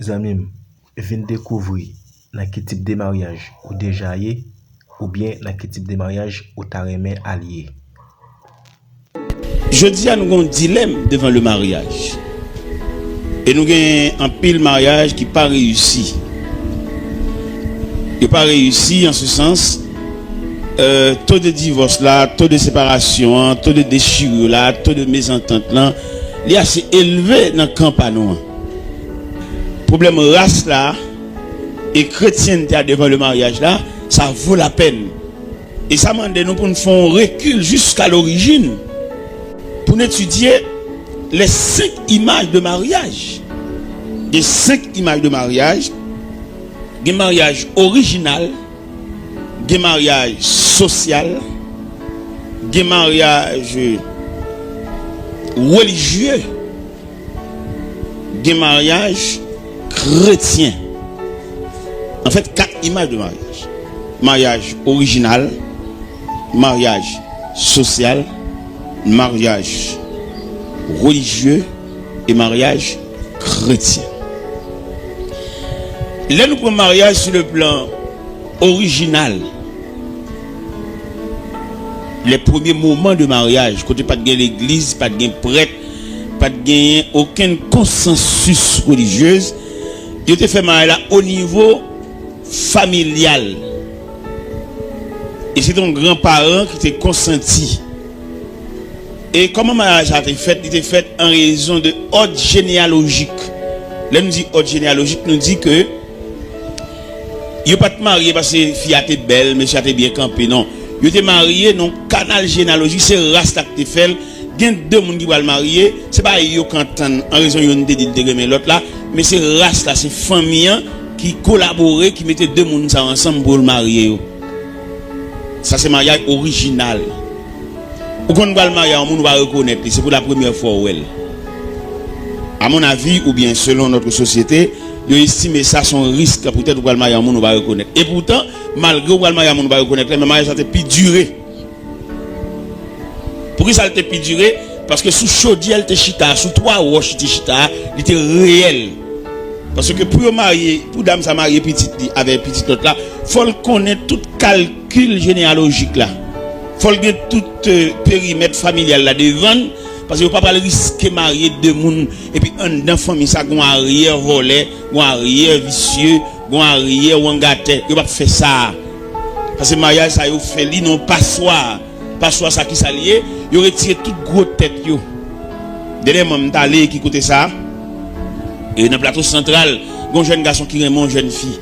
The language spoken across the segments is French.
amis, viennent découvrir dans quel type de mariage ou déjà y ou bien dans quel type de mariage ou t'as aimé allié. Je dis à nous avons un dilemme devant le mariage. Et nous avons un pile mariage qui n'a pas réussi. Il n'a pas réussi en ce sens. Taux de divorce là, taux de séparation, taux de déchirure là, taux de mésentente là, il est assez élevé dans le campagne. Problème race là et chrétienté devant le mariage là, ça vaut la peine. Et ça demande nous pour nous faire un recul jusqu'à l'origine pour étudier les 5 images de mariage. Les 5 images de mariage, des mariages original, des mariages social, des mariages religieux, des mariages chrétiens. En fait, 4 images de mariage. Mariage original, mariage social, mariage religieux et mariage chrétien. Là, nous prenons mariage sur le plan original. Les premiers moments de mariage, côté pas de l'église, pas de prêtre, pas de aucun consensus religieux, il était fait mariage au niveau familial. Et c'est ton grand-parent qui était consenti. Et comment le mariage a été fait? Il était fait en raison de ordre généalogique. Là, nous dit ordre généalogique, nous dit que il n'est pas marié parce que la fille était belle, monsieur était bien campé. Non. Il était marié dans le canal généalogique, c'est Rasta qui fait. Il y a 2 personnes qui vont le marier. Ce n'est pas eux qui entendent en raison de l'autre là, mais c'est Rasta, c'est famille qui collaboraient, qui mettaient 2 personnes ensemble pour le marier. Ça, c'est le mariage original. Ou quand on va le marier, on va reconnaître, c'est pour la première fois. À mon avis, ou bien selon notre société, ils estiment ça son risque, peut-être pour le mariage, on va reconnaître. Et pourtant, malgré le mariage, on va reconnaître, mais le mariage a été plus duré. Pourquoi ça a été plus duré? Parce que sous chaudier, elle était chita, sous 3 roches, elle était chita, il était réel. Parce que pour marier, pour dame ça marier petite avec petite autre là, faut le connaître tout calcul généalogique là. Faut le connaître tout périmètre familial là devant parce que vous pas pas risquer marier 2 personnes et puis un dans famille ça gon arrière volé, gon arrière vicieux, gon arrière wangaté, vous pas faire ça. Parce que mariage ça yo fait li non passoire ça qui s'allié, yo retire toute gros tête yo. Dernièrement m't'allé qui côté ça. Et dans le plateau central, un jeune garçon qui aime une jeune fille.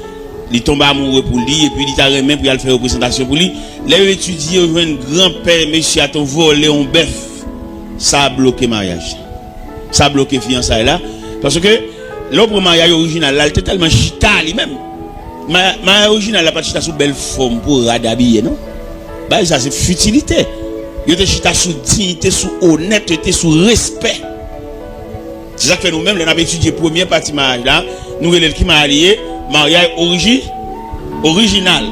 Il tombe amoureux pour lui et puis il t'a remis pour aller faire une représentation pour lui. Là, il étudie, il un grand-père, monsieur, a ton volé un bœuf. Ça a bloqué le mariage. Ça a bloqué la fiançailles là. Parce que l'autre mariage original, là, il était tellement chita lui-même. Le mariage original, là, pas chita sous belle forme pour radhabiller, non? Bah, ça, c'est futilité. Il était chita sous dignité, sous honnêteté, sous respect. C'est ça que fait nous-mêmes, nous avons étudié la première partie mariage là, nous avons qui marié, mariage original.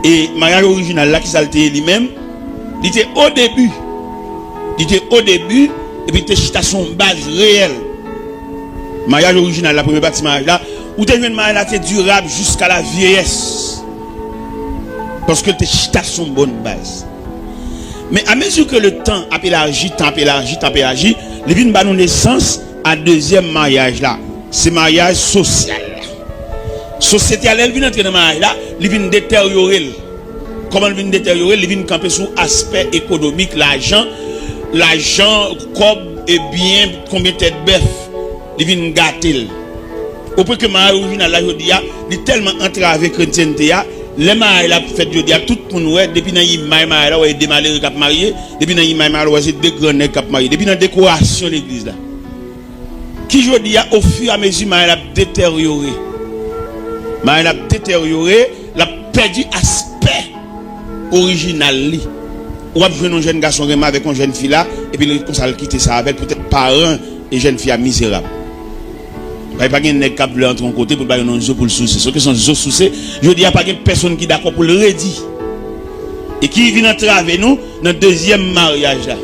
Et mariage original là qui s'alté lui-même, il était au début. Il était au début, et puis il était son base réelle. Mariage original, la première partie mariage là, où tu as une mariage là, durable jusqu'à la vieillesse. Parce que tu as son bonne base. Mais à mesure que le temps a élargi, il vient de nous naissance à deuxième mariage là, c'est mariage social. Société elle vient entrer dans mariage là, il vient détériorer. Comment il vient détériorer? Il vient camper sur aspect économique, l'argent, comme et bien combien de tête bœuf, il vient gâter. Au point que mariage original là, je dis, il est tellement entravé chrétienté. Les mariages là fait je dis à tout le monde ouais depuis dans image là ouais des malheureux qui marié depuis dans image là ouais c'est des grands nèg qui marié depuis dans décoration de l'église là qui je dis au fur et à mesure mariage a détérioré la perdu aspect original li ou a besoin un jeune garçon avec une jeune fille là et puis comme ça le quitter ça avec peut-être parents et jeune fille misérable. Il n'y a pas de nèg qui entre en côté pour pas un jeu pour le souci. Ce que sont les soucis, je dis il n'y a pas de personne qui est d'accord pour le redire. Et qui vient entraver nous dans le deuxième mariage là.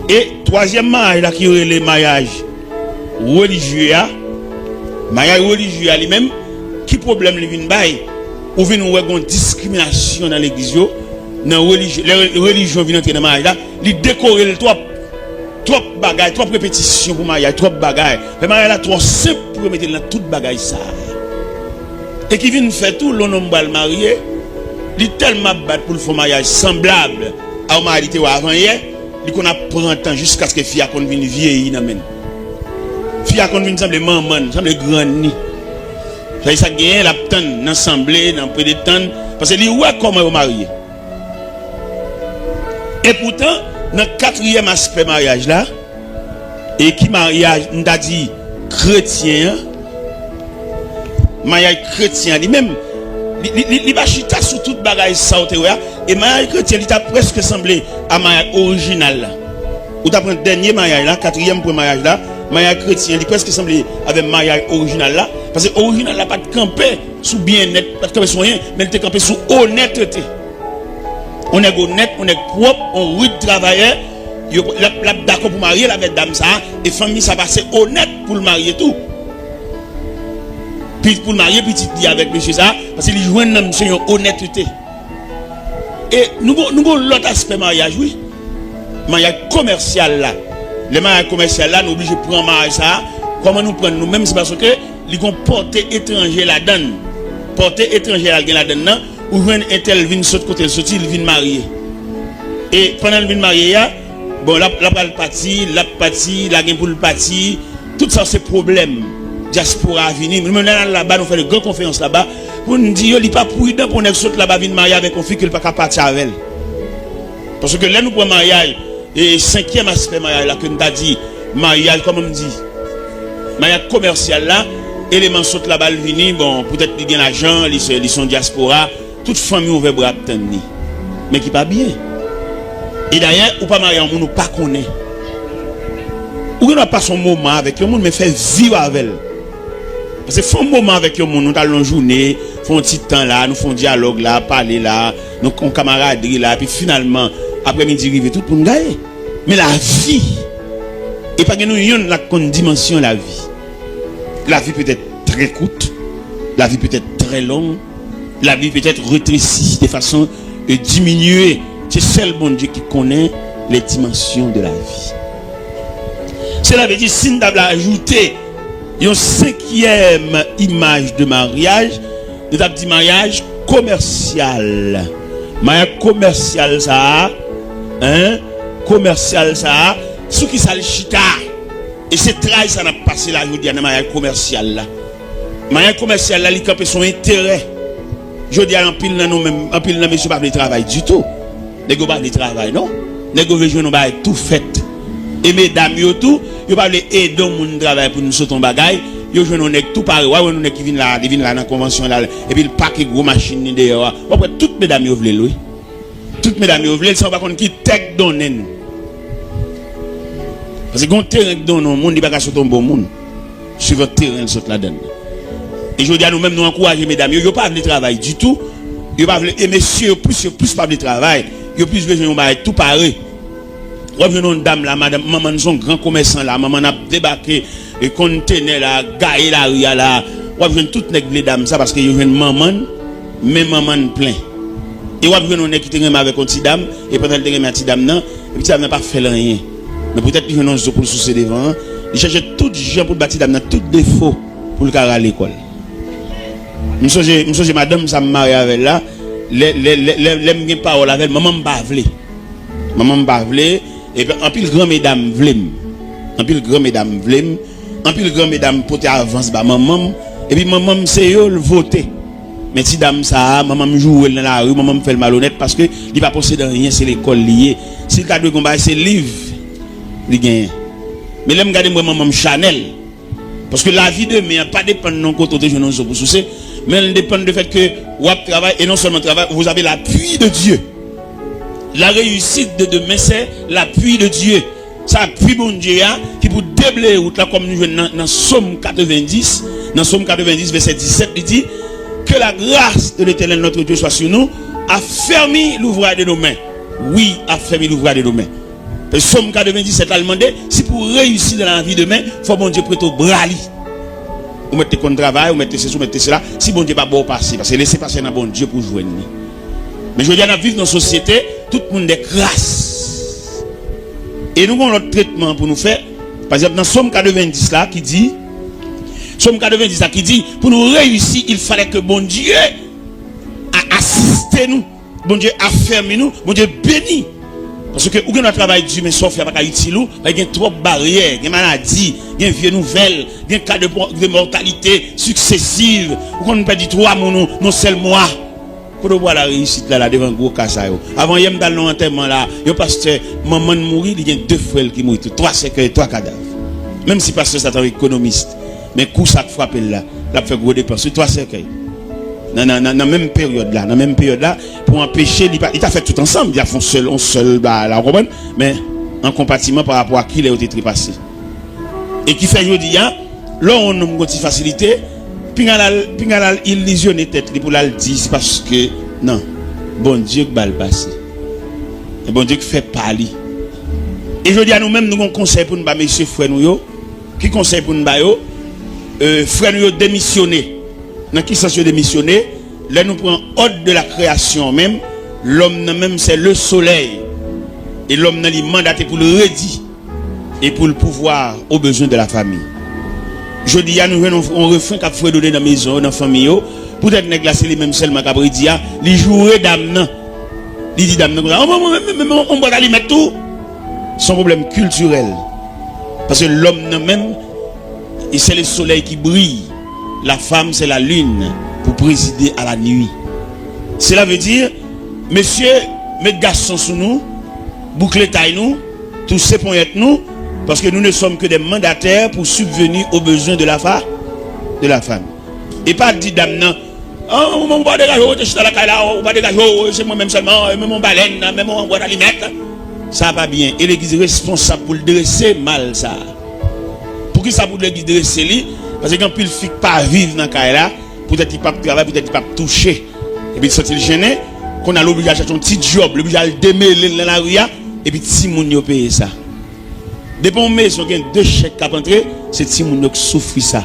Et troisième mariage là qui est le mariage religieux Mariage religieux à lui-même, qui problème lui vient bail? Ou vient nous voir une discrimination dans l'église, dans les religions viennent entrer dans le mariage là, ils décorent le trop bagaille, trop répétition pour mariage, trop bagaille. Le mariage là trop simple pour mettre dans toute bagaille ça. Et qui vient faire tout l'homme va le marier, il tellement battre pour le faire mariage semblable à mariage ou avant hier, il qu'on apprend temps jusqu'à ce que fille qu'on vienne vieillir dans men. Fille qu'on vienne semble maman, semble grand ni. Ça gagne la tante dans l'assemblée, dans peu de temps parce que lui ouais comment on marier. Et pourtant dans le quatrième aspect mariage là, et qui mariage, on t'a dit chrétien, mariage chrétien lui-même, il va chita sur toute bagaille ça et mariage chrétien il t'a presque semblé à mariage original là. Ou t'as pris le dernier mariage là, quatrième pour mariage là, mariage chrétien il presque semblé avec mariage original là, parce que original là pas de camper sous bien-être, pas de camper sur rien, mais il te camper sous honnêteté. On est honnête, on est propre, on rude travailleur, la d'accord pour marier la dame ça, et famille ça passe honnête pour le marier tout. Puis pour le marier, petit dit avec monsieur ça, parce qu'il joue un homme sur une honnêteté. Et nous avons l'autre aspect mariage, oui. Mariage commercial là. Le mariage commercial là, nous obligés de prendre mariage ça. Comment nous prenons nous-mêmes, c'est parce que ils ont porté étranger là-dedans. Porté étranger là-dedans. Ou un tel vient de côté, il vient marier. Et pendant le vient marier, bon, la partie, la gain pour le parti, tout ça c'est problème. Diaspora venir. Nous là-bas, nous faisons de grandes conférences là-bas. Pour nous dire, il n'est pas prudent pour nous sauter là-bas, venir marier avec un fille qu'il n'est pas partir avec elle. Parce que là, nous prenons mariage, et cinquième aspect mariage là, que nous avons dit, mariage, comme on dit, mariage commercial là, élément saute là-bas, venir, bon, peut-être qu'il y a l'argent, ils sont diaspora. Toute famille ouvre bras tenir mais qui pas bien. Et d'ailleurs ou pas marié on nous pas connaît. Ou on pas son moment avec le monde mais fait vivre avec elle. Parce que font moment avec le monde nous allons journée, font un petit temps là, nous font dialogue là, parler là, nous on camaraderie là puis finalement après-midi arrive tout pour nous gagner. Mais la vie et pas que nous yon la dimension la vie. La vie peut être très courte, la vie peut être très longue. La vie peut être rétrécie de façon diminuée. C'est seul bon Dieu qui connaît les dimensions de la vie. Cela veut dire, si nous avons ajouté une cinquième image de mariage, nous avons dit mariage commercial. Mariage commercial, ça, hein? Commercial, ça, ce qui ça le chita. Et c'est très ça n'a passé là, je dis, dans le mariage commercial là. Mariage commercial là, il campe son intérêt. Je dis à un pile dans nous-mêmes, un pile dans monsieur pas de travail du tout. Les gars pas de travail, non? Les gars veulent nous pas tout fait. Et mesdames, yo tout, yo pas aider mon travail pour nous sauter en bagaille. Yo je nous tout pareil. Ouais, nous qui viennent là dans la convention là. Et puis le paquet gros machine dehors. Après toutes mesdames yo veulent lui. Toutes mesdames yo veulent, sans pas qu'on qui tech donner nous. Parce que quand terrain donne nous, monde il pas sauter un bon monde. Sur votre terrain saute là-dedans. Et je dis à nous-mêmes, nous encourager mesdames, ils n'ont pas de travail du tout. Ils n'ont pas de et messieurs, plus pas de travail. Ils ont plus besoin de tout pareil. Revenons une dame là, madame, maman, son grand commerçant là, maman a débarqué, et conteneur là, gaillé la rue là. Revenons toutes les dames ça parce que ils ont une maman, mais maman plein. Et revenons qui te avec une petite dame, et pendant que une petite dame, non, et petite dame n'a pas fait rien. Mais peut-être qu'ils ont pour le souci devant, ils cherchent tout gens pour le petite dame, tout défaut pour le carré à l'école. Monsieur madame ça me marie avec là les paroles avec maman m'bavle et puis en pile grand mesdames vlem en pile grand mesdames porter avance ba maman et puis maman c'est yo le voter mais si dame ça maman joue dans la rue maman me fait le malhonnête parce que il pas posséder rien c'est l'école lié si le cadeau combat c'est livre il gagne mais l'aime garder moi maman Chanel parce que la vie de mais pas dépend de non côté de nous pour souci mais elle dépend du fait que vous travaillez et non seulement travail, vous avez l'appui de Dieu. La réussite de demain, c'est l'appui de Dieu. C'est l'appui de Dieu qui vous déblayer comme nous venons dans Somme 90. Dans Somme 90, verset 17, il dit que la grâce de l'Éternel notre Dieu soit sur nous, a fermé l'ouvrage de nos mains. Oui, a fermé l'ouvrage de nos mains. Le Somme 97 a demandé si pour réussir dans la vie demain, il faut bon Dieu prêter au bras. ou mettez contre travail, ou mettez ceci, ou mettez cela. Si bon Dieu pas bon passer, parce que laissez passer dans bon Dieu pour jouer. Mais je veux dire, dans vivre dans une société, tout le monde est crasse. Et nous avons notre traitement pour nous faire. Par exemple, dans Somme 90 là, qui dit, pour nous réussir, il fallait que bon Dieu a assisté nous, bon Dieu a fermé nous, bon Dieu béni. Parce que, ou un travail dur, mais sauf qu'il n'y a pas utile, il y a trop de barrières, des maladies, des vieux nouvelles, des cas de mortalité successive, ou qu'on ne peut dire 3 mois, non seul mois. Pour voir la réussite là, devant un gros cas. Avant, il y a un enterrement là, il y a un pasteur, maman mourir, il y a 2 frères qui mourent, 3 cercueils, 3 cadavres. Même si pasteur c'est un économiste, mais coup ça frappe là, il a fait gros dépenses, 3 cercueils. Dans la même période là, pour empêcher, il t'a fait tout ensemble, il a fait seul, la romaine, mais en compartiment par rapport à qui il a été trépassé. Et qui fait aujourd'hui, là on a une facilité, puis il illusionne tête pour la dire, c'est parce que, non, bon Dieu va le passer. Et bon Dieu fait parler. Et je dis à nous-mêmes, nous avons un conseil pour nous, messieurs frères nous, qui conseille pour nous, frères nous démissionner. Dans qui sens démissionner? Là nous prenons ordre de la création même. L'homme même c'est le soleil. Et l'homme n'a mandaté pour le redire et pour le pouvoir aux besoins de la famille. Je dis à nous on refrain qu'a fait donner dans la maison, dans la famille. Peut-être que c'est les mêmes seulement qu'a dit, les jouer d'âme. Il dit d'âme, on va aller mettre tout. Son problème culturel. Parce que l'homme même, c'est le soleil qui brille. La femme, c'est la lune pour présider à la nuit. Cela veut dire, messieurs, mettez garçons sous nous, bouclez taille nous, tous ces points nous, parce que nous ne sommes que des mandataires pour subvenir aux besoins de la femme. Et pas dire dame, non, on va dégager, on va dégager, c'est moi-même seulement, même mon baleine, même mon bois d'alimètre. Ça va bien. Et l'église est responsable pour le dresser mal, ça. Pour qui ça pour l'église dresser lui? Parce que quand il ne fait pas vivre dans ce là, peut-être qu'il ne peut pas travailler, peut-être qu'il ne peut pas toucher. Et puis, il gêné, qu'on a l'obligation de faire un petit job, l'obligation de démêler dans la rue, et puis, si moun yo paye ça. Depuis qu'on met, si on a 2 chèques à rentrer, c'est si moun yo qui souffre ça.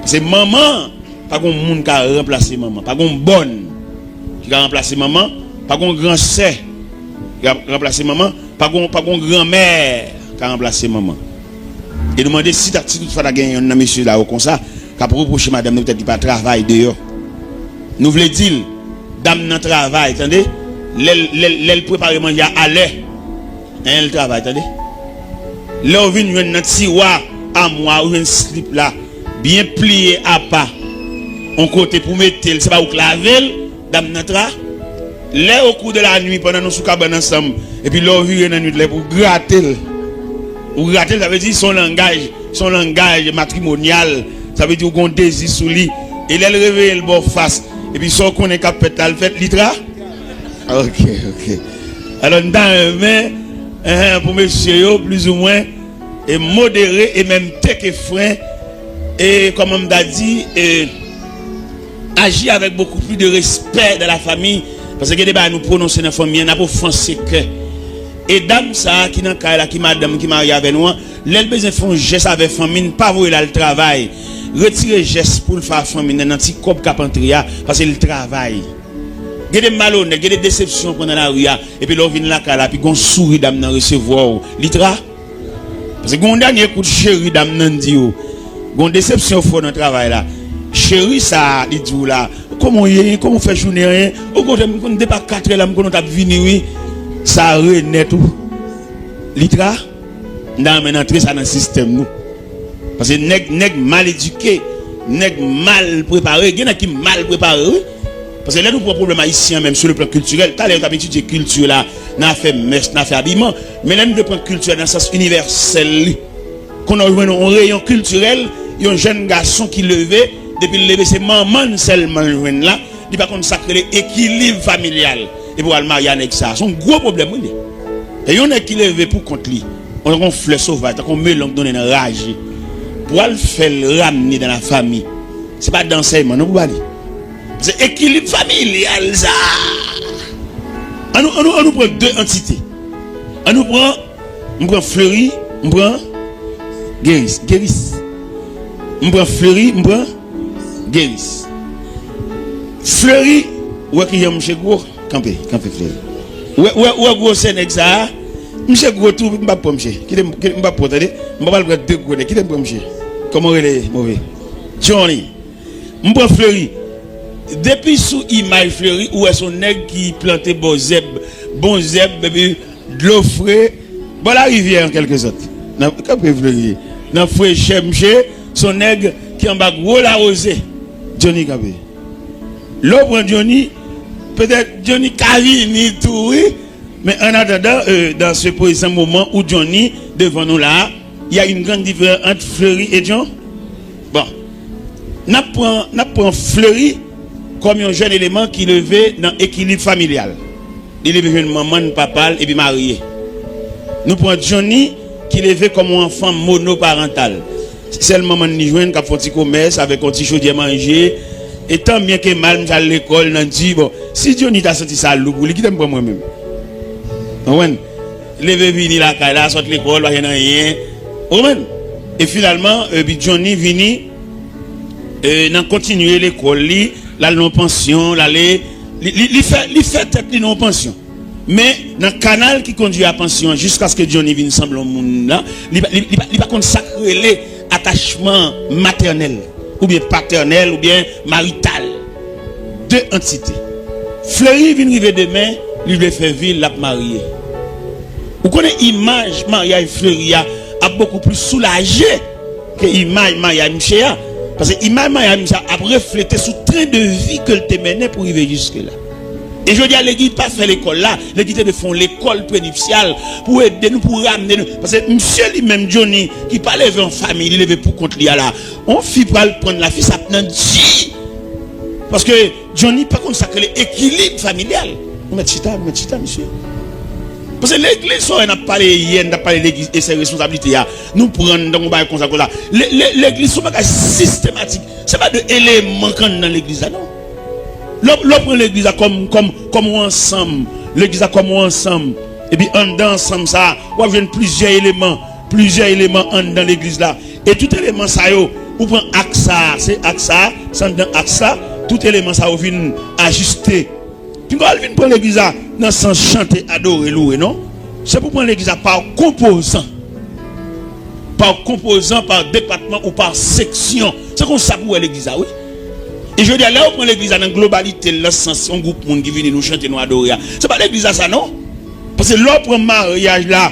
C'est maman, pas qu'on moun qui a remplacé maman, pas qu'on bonne qui a remplacé maman, pas qu'on grand sœur qui a remplacé maman, pas qu'on grand-mère qui a remplacé maman. Et demander si tu as toutefois gagné un monsieur là comme ça, qui a reproché madame peut-être qu'il pas travail dehors. Nous voulons dire, dame dans travail, attendez, l'elle prépare manger à l'heure. Elle travaille, attendez. Là, on vient un tiroir à moi, ou un slip là, bien plié à pas. On côté pour mettre, c'est pas où claver, dame dans travail. Là, au cours de la nuit, pendant nous sous cabane ensemble, et puis là, on vient dans la nuit pour gratter. Ou gratter, ça veut dire son langage matrimonial, ça veut dire qu'on désire sous lui. Et là, elle réveille le bon face. Et puis, son qu'on est capable de faire l'itra. Ok. Alors, dans main, pour monsieur, plus ou moins, et modéré, et même tech et frein, et comme on m'a dit, agir avec beaucoup plus de respect de la famille, parce que des nous prononcer dans la famille, on n'a pas offensé que. Et dame ça qui dans cas là qui madame qui marie avec nous, l'elle besoin font geste avec famille, pas voir là le travail. Retirer geste pour le faire famille dans petit cop capentria parce que le travail. Il y a des malhonnêtes, il y a des déceptions pendant la rue et puis là vient là là puis gon sourit dame dans recevoir litra. Parce que gon dernier coup de chéri dame nan di yo. Gon déception fort dans le travail là. Chéri ça dit tout là. Comment fait journée rien? Au côté on ne pas 4 là on t'a venir oui. Ça renaît tout. Litra, dans entrer ça dans le système nous. Parce que nèg mal éduqué, nèg mal préparé, il y en a qui mal préparé. Parce que là nous avons un problème haïtien même sur le plan culturel. T'as l'air d'habitude culture là, n'a fait messe, n'a fait habillement, mais là nous devons prendre culture dans le sens universel. Qu'on a joué un rayon culturel, il y a un jeune garçon qui levait, depuis le lever c'est maman seulement là, il va contre sacré l'équilibre familial. Et pour le mariage avec ça, c'est un gros problème. Et il y en a qui lève pour contre lui. On a un fleur sauvage, on met l'homme donner une rage. Pour le faire ramener dans la famille. Ce n'est pas d'enseignement, non, c'est équilibre familial, ça. On nous prend 2 entités. On prend Fleury, on prend Guéris. On prend Fleury, on prend guérisse. Fleury, ouais qui est monsieur gros, campé Fleury. Ouais gros Sénègue ça, monsieur gros tout m'pa pas monsieur. Qui m'pa pas attendez, m'pa pas le deux gros, qui t'aime pas monsieur. Comment relais mauvais. Johnny. M'pa Fleury. Depuis sous image Fleury où est son nègre qui plantait bon zeb, bébé de l'eau frais, bon la rivière en quelque sorte. Dans Campé Fleury. Dans frère Chemche, son nègre qui en bas gros la rosée. Johnny Campé. L'eau prend Johnny, peut-être Johnny Carini tout, oui, mais en attendant, dans ce présent moment où Johnny, devant nous là, il y a une grande différence entre Fleury et John. Bon, n'a pris Fleury comme un jeune élément qui levait dans l'équilibre familial. Il levait une maman, papa et puis marié. Nous prenons Johnny qui levait comme un enfant monoparental. C'est le moment de joindre qui a fait un petit commerce avec un petit chaudier à manger. Et tant bien que mal, à l'école, on dit, bon, si Johnny t'a senti ça, il quitte pas moi-même. Les bébés, il a là, sorti l'école, il n'y a rien. Et finalement, Johnny vini, n'a continué l'école, là, non pension, il fait tête non pension. Mais dans le canal qui conduit à pension, jusqu'à ce que Johnny vienne semble au monde là, il va consacrer les attachements maternels. Ou bien paternel, ou bien marital. Deux entités. Fleury vient arriver demain, lui veut faire ville, l'a marié. Vous connaissez l'image mariage Fleury a beaucoup plus soulagé que l'image mariage Mchea. Parce que l'image mariage Mchea a reflété sur le train de vie que le mené pour arriver jusque-là. Et je dis à l'église, pas faire l'école là, l'église de font l'école prénuptiale pour aider nous, pour ramener nous. Parce que monsieur lui-même, Johnny, qui parlait en famille, il levait pour contre lui là. On fit pas le prendre la fille, ça prend 10. Parce que Johnny, par contre, ça crée l'équilibre familial. On met chita, monsieur. Parce que l'église, on a parlé hier, on a parlé de l'église et ses responsabilités. Nous prenons dans le comme ça. L'église, c'est pas systématique. Ce n'est pas de éléments dans l'église là, non. L'on l'église comme ensemble. L'église comme ensemble. Et puis en dans ensemble ça, on vient plusieurs éléments dans l'église là. Et tout élément ça yo, ou prend AXA, c'est AXA, sans dans AXA, tout élément ça vient ajuster. Puis quand on vient prendre l'église là, dans sens chanter, adorer, louer, non? C'est pour prendre l'église par composant. Par composant, par département ou par section. C'est comme ça pour l'église là, oui. Et je dis, là, on prend l'église dans la globalité, le sens, un groupe monde qui vient nous chanter, nous adorer. C'est pas l'église à ça, non? Parce que l'autre prend mariage là,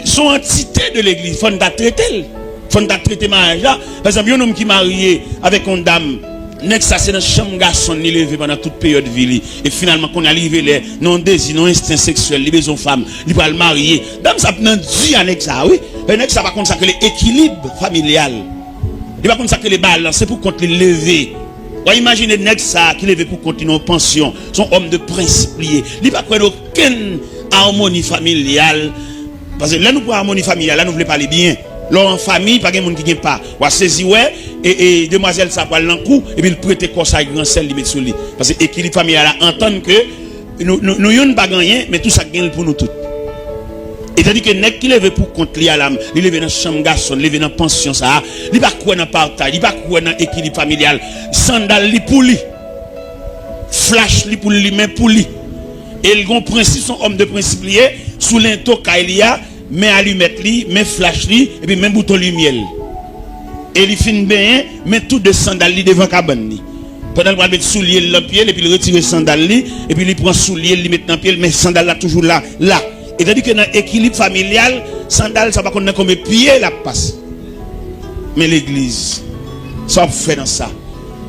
son entité de l'église, il faut traiter. Il faut traiter mariage là. Par exemple, il y a un homme qui est marié avec une dame, ça c'est dans chambre garçon, il est levé pendant toute période de vie. Et finalement, quand on arrive là, non désir, non instinct sexuel, les besoins femmes, il va le marier. Dame, ça prend 10 années que ça, oui. Mais ça va consacrer l'équilibre familial. Il va consacrer les balances, c'est pour qu'on les lever. Vous imaginez ça qui lève pour continuer en pension, son homme de principe lié. Il n'y a pas aucune harmonie familiale. Parce que là, nous pour harmonie familiale, là, nous voulons parler bien. Là, en famille, pas de monde qui n'a pas. On a saisi, ouais, et demoiselle, ça parle dans le coup, et puis il prête quoi ça, grand sel, il met sur lui. Parce que l'équilibre familial, entendre que nous n'avons pas gagné, mais tout ça gagne pour nous tous. Et tandis que nèg qui lève pour compte li à l'âme, il lève dans chambre garçon, il lève dans pension ça, il pas quoi dans partage, il pas quoi dans équilibre familial, sandal li pour lui. Flash li pour lui mais pour lui. Et le grand principe son homme de principe lié sous l'into kailia, mais allumette li, mais flash li et puis même bouton lumière. Et il fin bien, mais tout de sandal li devant cabane li. Pendant qu'il va mettre soulier dans pied et puis il retire sandal li et puis il prend soulier, il met dans pied mais sandal là toujours là. Et tandis que dans l'équilibre familial, sandal, ça va connaître combien de pieds la passe. Mais l'église, ça fait dans ça.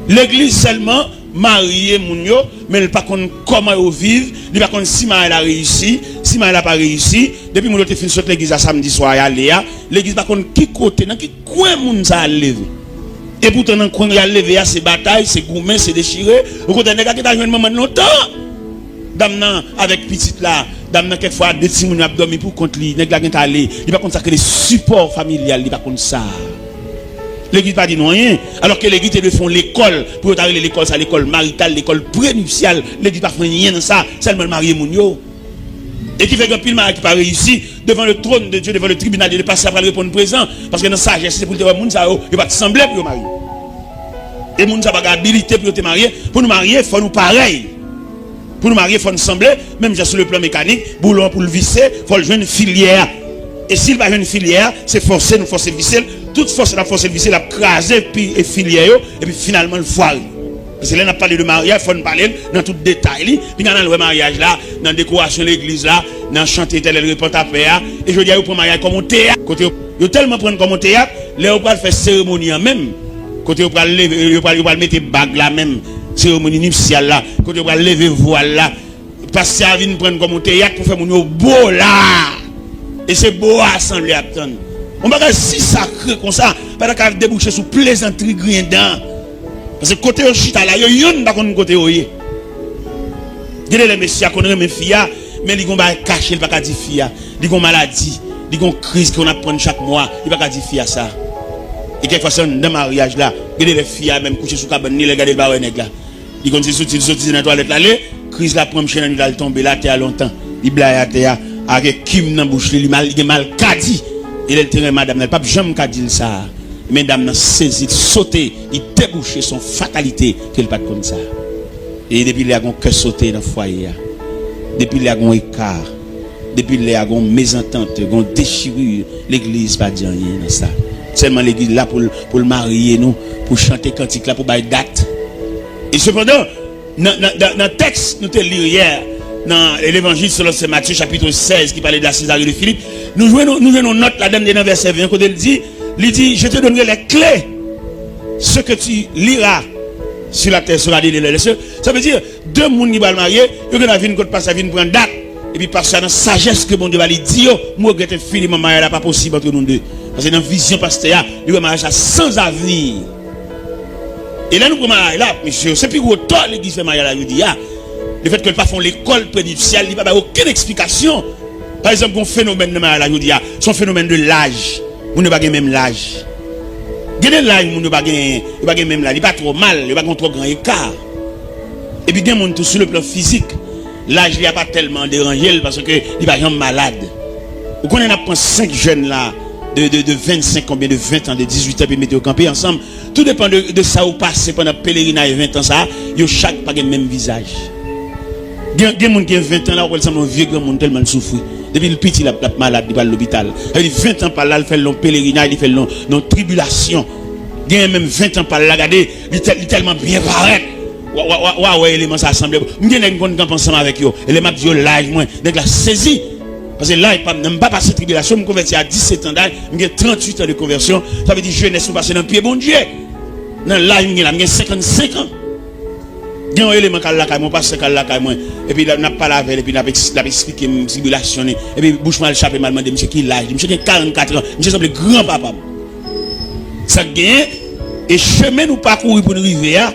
L'église seulement, marié mounio, mais elle ne pas comment ils vivent, elle ne pas si elle a réussi, si elle n'a pas réussi. Depuis que je suis l'église à samedi soir, l'église pas qui côté, dans qui coin moun ça a levé. Et pourtant, dans le coin, il a levé, c'est bataille, c'est gourmet, c'est déchiré. Au côté de qui a joué un moment longtemps. Dame avec petite là, dame quelquefois deux petits moun a dormi pour contre lui, nèg la gen aller, il pas consacrer les supports familial, il pas comme ça. L'église pas dit non rien, alors que l'église de font l'école pour arriver l'école ça l'école maritale, l'école prénuptiale, l'église pas fait rien dans ça, seulement marier moun yo. Et qui fait que pile mari qui pas réussi devant le trône de Dieu, devant le tribunal de passer après répondre présent parce que dans sagesse c'est pour dire moun ça il va te sembler pour marier. Et moun ça pas habilité pour te marier. Pour nous marier, il faut nous pareil. Pour nous marier, il faut nous sembler, même sur le plan mécanique, boulon pour le visser, il faut le jouer une filière. Et s'il va jouer une filière, c'est forcer, nous forcer visser. Toute force la force visser, la craser, puis filière, et puis finalement le foire. Parce que là, on a parlé de mariage, il faut nous parler dans tout détail. Puis dans le mariage là, dans la décoration de l'église là, dans le chantier tel le report à paix. Et je dis, vous prenez mariage comme un théâtre. Vous tellement prendre comme un théâtre, là, vous pouvez faire cérémonie même. Côté vous pouvez mettre bague là même. Cérémonie nuptiale là, quand on va lever voile là, parce que ça vient prendre comme un théâtre pour faire mon beau là. Et c'est beau à assembler à attendre. On va pas si sacré comme ça, pas qu'à déboucher sur plaisanterie grindant. Parce que côté au chita là, il y a un pas comme côté oye. Gardez les messieurs qu'on remet fia, mais ils vont pas cacher, ils pas dire fia. Ils ont maladie, ils ont crise qu'on apprend chaque mois, ils pas dire fia ça. Et quelquefois c'est dans mariage là, gardez les filles même coucher sous cabane, ni les garder ba nèg là. Ils continuent sortir dans la toilette là, crise la prend chaîne il tomber là terre longtemps. Il blaye à terre avec kim dans bouche, il mal kadi. Il est terrain madame, elle pas jamais kadi ça. Mesdames nan saisi, sauter, il déboucher son fatalité qu'elle pas comme ça. Et depuis les a gon cœur sauter dans foyer. Depuis les a gon écart. Depuis les a gon mésentente, gon déchirure, l'église pas dit rien dans ça. Seulement l'église là pour le marier nous, pour chanter cantique là pour bailler date. Et cependant, dans le texte nous te lire hier dans l'évangile selon Saint Matthieu chapitre 16 qui parlait de la Césarée de Philippe, nous jouons note la dame dans verset 20 quand elle dit je te donnerai les clés ce que tu liras sur la terre sera délié les cieux. Ça veut dire deux monde qui va marier, il y a une côte passe à venir prendre date et puis par ça dans sagesse que bon Dieu va lui dire moi regrette finalement mariage là pas possible entre nous deux. Parce que dans la vision pasteur, il y a un mariage sans avenir. Et là, nous prenons mariage là, monsieur, c'est plus gros tort l'église fait mariage là, je dis, le fait qu'elle ne fasse pas l'école prénuptiale, il n'y a pas aucune explication. Par exemple, un phénomène de mariage là, je dis, c'est un phénomène de l'âge. Vous n'avez pas même l'âge. Vous avez l'âge, vous n'avez pas même l'âge. Il n'est pas trop mal, il n'est pas trop grand écart. Et puis, il y a des gens sur le plan physique. L'âge, il n'y a pas tellement dérangé parce qu'il n'est pas malade. Vous connaissez, on a 5 jeunes là. De 25, combien de 20 ans, de 18 ans, puis mettez au camper ensemble. Tout dépend de ça ou passer pendant pèlerinage 20 ans, ça, yo chaque pas le même visage. Il y a des gens qui ont 20 ans là, où ils sont vieux, grand monde tellement souffrir. Depuis le petit, la malade, il va à l'hôpital. Il fait 20 ans par là, il fait long pèlerinage, il fait long tribulation. Il y a même 20 ans par là, regardez, il est tellement bien pareil. Ouais, éléments ça assemblé. Il y a des gens qui ensemble avec eux. Et les m'a dit, l'âge, moi, donc la saisie. Parce que là, il n'a pas passé de tribulation, je me convertis à 17 ans d'âge, j'ai 38 ans de conversion. Ça veut dire jeunesse, vous passez dans le pied, bon Dieu. Dans l'âge, j'ai 55 ans. Il y a un élément qui est là, je passe là, et puis, on a parlé avec elle, et puis, on a expliqué une tribulation. Et puis, bouche mal chapé, m'a demandé, monsieur, qui l'âge? Monsieur, qui a 44 ans, monsieur, semble grand-papa. Ça gagne, et chemin, nous parcourir pour nous arriver à.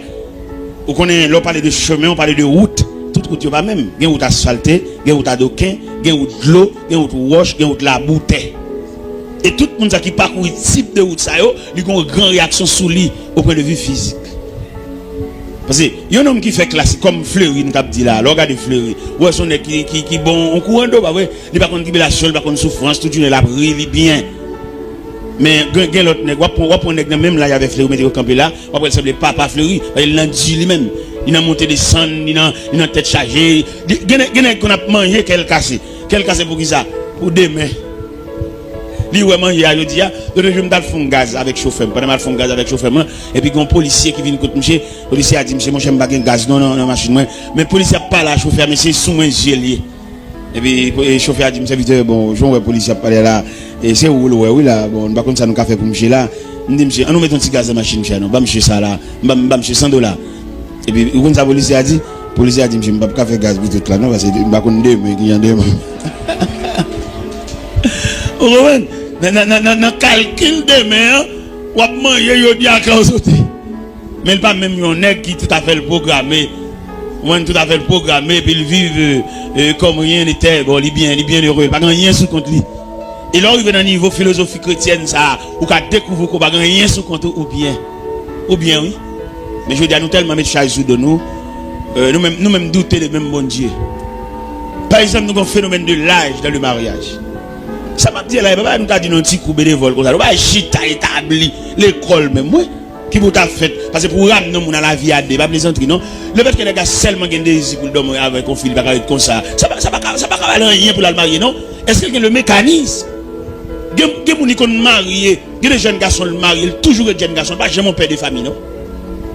Vous connaissez, on parle de chemin, on parle de route. Toute route, pas même. Il y a route asphaltée, il y a route adoquin, il y a route de l'eau, il y a route roche, il y a route la bouteille. Et tout le monde qui parcourt ce type de route, il y a une grande réaction sur lui au point de vue physique. Parce que il y a un homme qui fait classique, comme Fleury, nous avons dit là, regardez Fleury. Ouais, son qui bon, on courant d'eau, il n'y a pas de tribulation, il n'y a pas de souffrance, tout le monde brille bien. Mais il y a l'autre nègre, même là, il y avait Fleury, mais il campé là, on peut s'appeler Papa Fleury, il l'a dit lui-même. Il a monté des sangs, il a tête chargée. Il y a qu'on a mangé, qu'elle casse. Quel casse pour qui ça? Pour demain. Il a mangé, il dit, je vais me faire gaz avec le chauffeur. Pendant que je gaz avec le chauffeur, et puis un policier qui vient contre monsieur, le policier a dit, monsieur, moi, je n'aime pas gaz, non, machine. Mais le policier n'a pas la chauffeur, mais c'est sous moi gelé. Et puis le chauffeur a dit, monsieur, bon, je vois le policier parler là. Et c'est où, oui, là, bon, on va comme ça nous café pour monsieur là. On dit, monsieur, on nous met un petit gaz dans la machine, monsieur, non, pas monsieur ça là, monsieur $100. Et puis, quand le policier a dit, monsieur, je ne peux pas faire gaz tout là, non, parce que je ne peux pas faire mais il y a deux mois. Vous comprenez? Dans le calcul de mer, on va manger, il y a un sauté. Mais il pas même un nègre qui tout à fait le programmé. On tout à fait le programmé, puis il vit comme rien n'était. Bon, il est bien heureux, il n'y a pas rien sous contre lui. Et là, il est dans le niveau philosophie chrétienne, ça, ou qu'à découvrir qu'on n'a rien sous contre ou bien, oui. Mais je veux dire, nous tellement mettre charge de nous, nous-mêmes douter de même bon Dieu. Par exemple, nous avons un phénomène de l'âge dans le mariage. Ça m'a dit là, nous avons dit un petit coup bénévole comme ça. Nous avons chita établi l'école même, oui, qui vous a fait. parce que pour ramener mon à la vie à des pas plaisanterie non. Le fait que les gars seulement gagnent des désir pour dormir avec un fil pas comme ça. Ça pas rien pour la marier non. Est-ce qu'il y a le mécanisme? Gen moun qui marié, gen des jeunes garçons mariés, toujours des jeunes garçons, pas jamais mon père de famille non.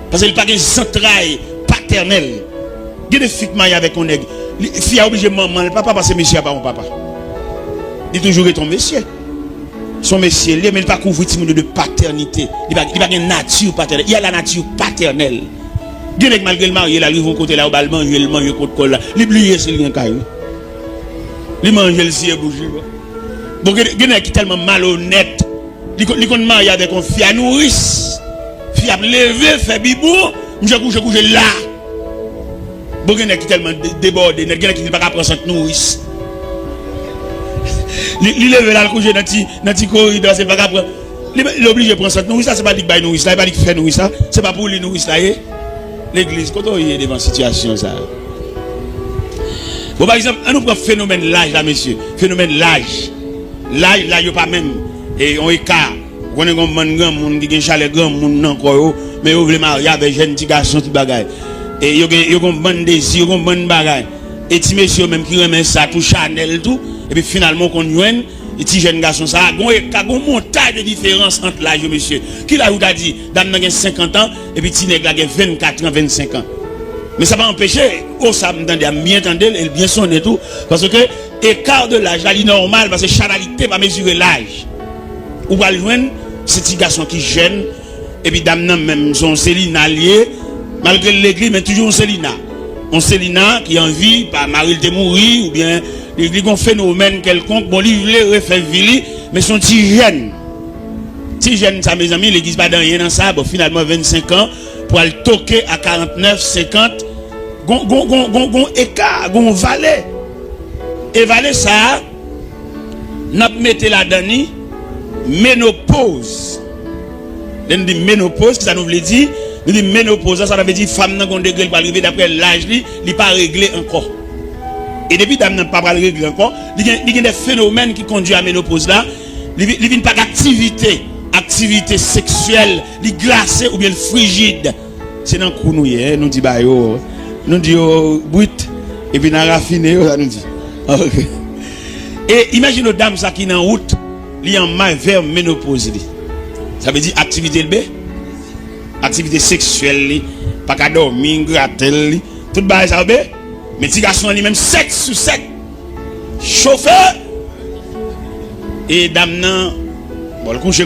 Parce qu'il pas de centrale paternelle. Gen des filles mariées avec un nègre. Fille a obligé maman, le papa parce que monsieur pas mon papa. Il toujours est ton monsieur. Son monsieur, mais il pas couvrir de paternité. Il pas une nature paternelle. Il y a la nature paternelle. Gen nèg malgré le marié, là, ils vont côté là au bal manger, il mange côté col là. Il oublier c'est rien caillou. Il mange le ciel bouger. Bon, gen nèg qui tellement malhonnête. Il kon marié avec une fille à nourrice. Fille a levé, fait bibou, je couche là. Bon, gen nèg qui tellement débordé, gen nèg qui pas prendre cette nourrice. Il lève là le coucher dans petit corridor, c'est pas prendre. Il est obligé de prendre cette nourrice, ça c'est pas dit bail nourrice, là, pas dit faire nourrice ça, c'est pas pour les nourrice là. L'église, quand on est devant situation ça. Bon, par exemple, on nous prend phénomène l'âge là, monsieur. Phénomène l'âge. L'âge là, il n'y a pas même. Et on écart. On est un grand monde qui a un chalet grand monde encore, mais on veut marier avec jeune petit garçon, tout bagaille. Et il y a un bon désir, un bon bagaille. Et petit monsieur même qui remet ça, tout Chanel, tout. Et puis finalement, qu'on joigne, et petit jeune garçon, ça a un montage de différence entre l'âge, monsieur. Qui l'a dit, dame a 50 ans, et puis petit nègre a 24 ans, 25 ans. Mais ça va empêcher, ça me tendait à bien entendre, et bien sonner tout. Parce que, écart de l'âge, là, il est normal, parce que chanalité va mesurer l'âge. Ou va le joindre, ce petit garçon qui jeune, et puis dame même son Célina lié, malgré l'église, mais toujours un Célina. Un Célina qui a envie, par Marie de mourir, ou bien, il y a un phénomène quelconque, bon, il voulait refaire vili, mais son petit jeune. Petit jeune, ça, mes amis, l'église pas dans rien dans ça, bon, finalement, 25 ans, pour aller toquer à 49, 50, gon écart, gon valet. Et valet ça, n'a pas mis là-dedans, ménopause. On dit ménopause, ça nous veut dire, nous dit ménopause, ça veut dire femme n'a pas degré pour arriver d'après l'âge, il pas réglé encore. Et depuis dame n'a pas réglé encore, il y a des phénomènes qui conduisent à la ménopause là, il vient pas d'activité sexuelle, il glacé ou bien frigide. C'est dans le coup nous dit bah yo, nous dit brut et puis dans raffiné ça nous dit. Okay. Et imagine une dame ça qui est en route, il est en main vers ménopause. Ça veut dire activité activité sexuelle, pas qu'à dormir, gratter, tout bail ça bé. Mais petit garçon lui-même 7 sur 7. Chauffeur et dame nan bon le coucher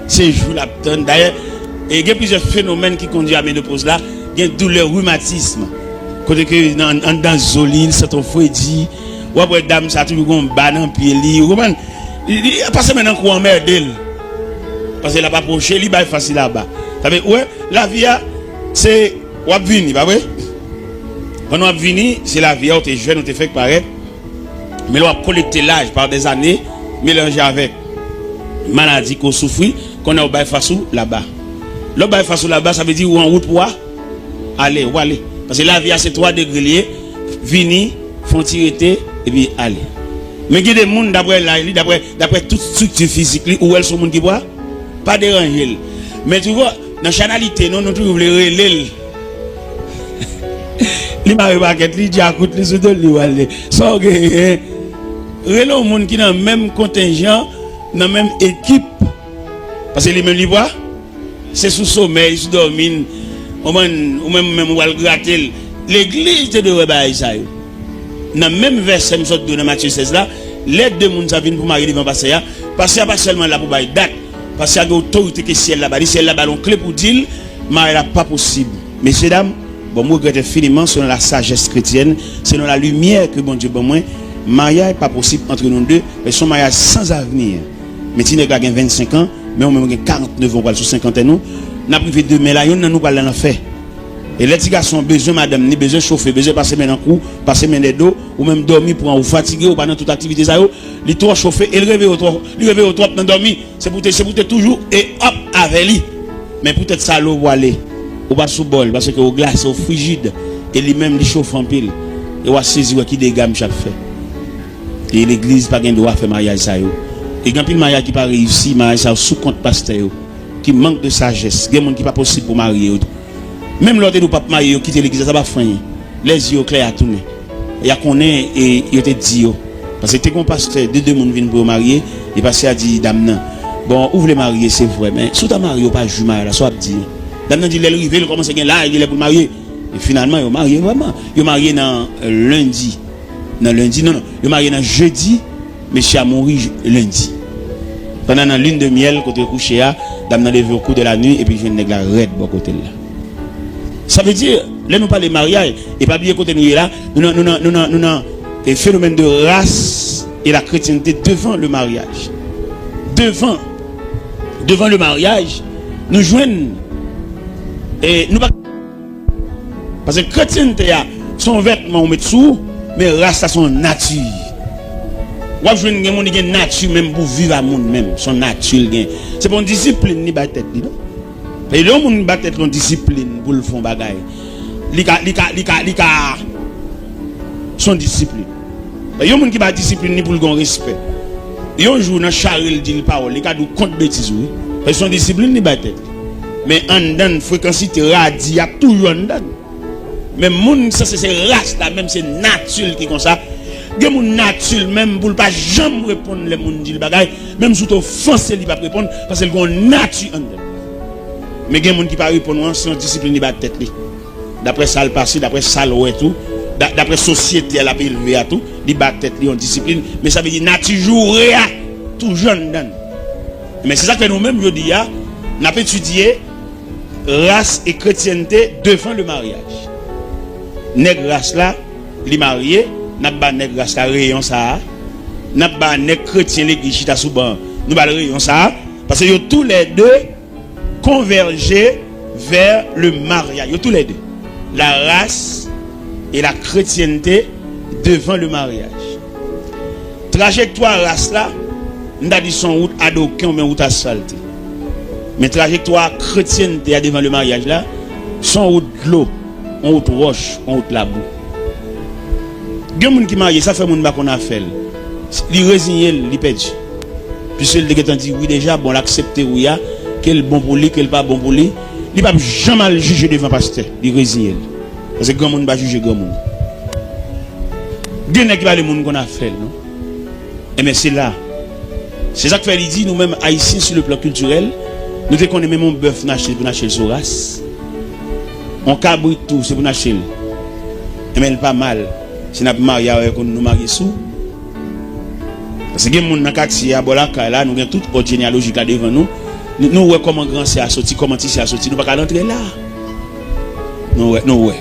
c'est jour la tonne d'ailleurs et il y a plusieurs phénomènes qui conduisent à la ménopause là, il y a douleur rhumatisme. Côté que dans zoline, c'est ton fouedi, ou après dame ça toujours un banan pied li, vous comprenez? Il a passé maintenant quoi en merde parce qu'il a pas approché, il est facile là-bas. Ça veut ouais, la vie c'est ou a venir, pas vrai? Quand on a venir, c'est la vie, on est jeune, on est fait pareil. Mais on a collecté l'âge par des années, mélangé avec maladie qu'on souffre, qu'on a au bail face là-bas. Le bail face là-bas, ça veut dire ou en route pour aller, ou aller. Parce que la vie, c'est 3 degrés, venir, font tirer, et puis aller. Mais il y a des gens, d'après toute structure physique, où elles sont les gens qui boivent, pas déranger. Mais tu vois, dans la chanalité, nous trouvons les relais. Les maris les diacoutes, les autres, les sans que relais au monde qui dans le même contingent, dans la même équipe. Parce que les mêmes boivent, c'est sous sommeil, sous dormir, ou même ou al gratter. L'église te devrait bailler ça. Dans le même verset, dans Matthieu 16 là, les deux monde ça viennent pour marier devant passer là, parce qu'il n'y a pas seulement là pour bailler date, parce qu'il y a une autorité qui est ciel là-bas, ciel là-bas, une clé pour dire, marier là pas possible. Messieurs dames, bon, moi regrette infiniment selon la sagesse chrétienne, selon la lumière que bon Dieu bon moi, mariage pas possible entre nous deux, mais son mariage sans avenir. Mais si nous avons 25 ans, mais on même 49 ans, sur 50 ans, nous avons privé de mais là, nous pas l'en faire. Et les petits garçons ont besoin, madame, ni besoin de chauffer, besoin de passer maintenant un coup, passer maintenant dos, ou même dormir pour vous fatiguer, ou pendant toute activité, ça, les trois chauffer, et le réveil au trois, dans dormir, c'est pour te toujours, et hop, avec lui. Mais peut-être ça, l'eau, ou aller, ou pas sous bol, parce que au glace, au frigide, et lui-même, il chauffe en pile, et on va saisir qui dégage chaque fait. Et l'église, pas de droit à faire mariage, ça, et quand il mariage qui pas réussi, mariage, ça, sous compte pasteur, qui manque de sagesse, des gens qui pas possible pour marier. Même lorsque nous pas marier, quitter l'église, ça va faire. Les yeux clairs à tourner. Il y a qu'on est et il te dit parce que t'es qu'on pasteur deux mondes viennent pour marier et pasteur a dit dame bon ouvre les marier c'est vrai mais sous ta marié pas jument là soit dit dame dit les river commence à là il est pour marier et finalement il marié vraiment il marié dans lundi non il marié dans jeudi monsieur a mouru lundi pendant la lune de miel côté couché à dame levé au cours de la nuit et puis je nèg la red bon côté là ça veut dire là nous parler mariage et pas bien côté nous là nous le phénomène de race et la chrétienté devant le mariage. Devant le mariage, nous joignons et nous pas parce que chrétienté a son vêtement on met dessous, mais race a son nature. Ou joindre des monde qui nature même pour vivre à monde même, son nature gain. C'est pour une discipline ni ba tête li non. Et le monde ba tête une discipline pour le fond bagaille. Lika son discipline. Il y a des gens qui ont discipline pour le respect. Il y a un jour dans Charles dit parole, il y a des comptes bêtises. Ils sont discipline ni tête. Mais en dan fréquence radie a toujours en dan. Mais moun ça c'est race là même c'est nature qui comme ça. Des moun nature même pour pas jamais répondre les moun dit le bagaille, même sous offense il pas répondre parce qu'il a une nature en dan. Mais des moun qui pas répondre c'est discipline ni tête. D'après ça le passé, d'après ça le tout. D'après société elle a élevé à tout li bat tête li en discipline mais ça veut dire nature jouer tout jeune dan mais c'est ça que nous même je dis n'a pas étudié race et chrétienté devant le mariage nèg race là li marié n'a pas nèg race là rayon ça n'a pas nèg chrétien l'église chita sous ban nous pas rayon ça parce que yo tous les deux converger vers le mariage yo tous les deux la race et la chrétienté devant le mariage. Trajectoire race là, nous avons dit son route à d'aucun mais route asphaltée. Mais trajectoire chrétienté devant le mariage là, son route de l'eau, on route roche, on route la boue. Des gens qui marient, ça fait mon bas qu'on a fait. Li résigné, li perdu. Puisque le déguetant dit oui déjà, bon l'accepter oui a, quel bon pour lui, quel pas bon pour lui, il pas jamais le juger devant pasteur, li résigné. Parce que grand monde va juger grand monde. Dieu n'est pas le monde qu'on a fait, non? Et mais c'est là. C'est ça que fait il dit, nous-mêmes haïtiens sur le plan culturel, nous te connaissons même un bœuf naché pour nacher sur race. On cabrit tout, c'est pour nacher. Et mais pas mal. Si nous avons marié avec nous mariés sous. Parce que les gens dans quartier à Bolaka là, nous avons toute autre généalogie là devant nous. Nous voyons comment grand c'est à sortir, comment c'est à sortir, nous pas rentrer là. Non ouais.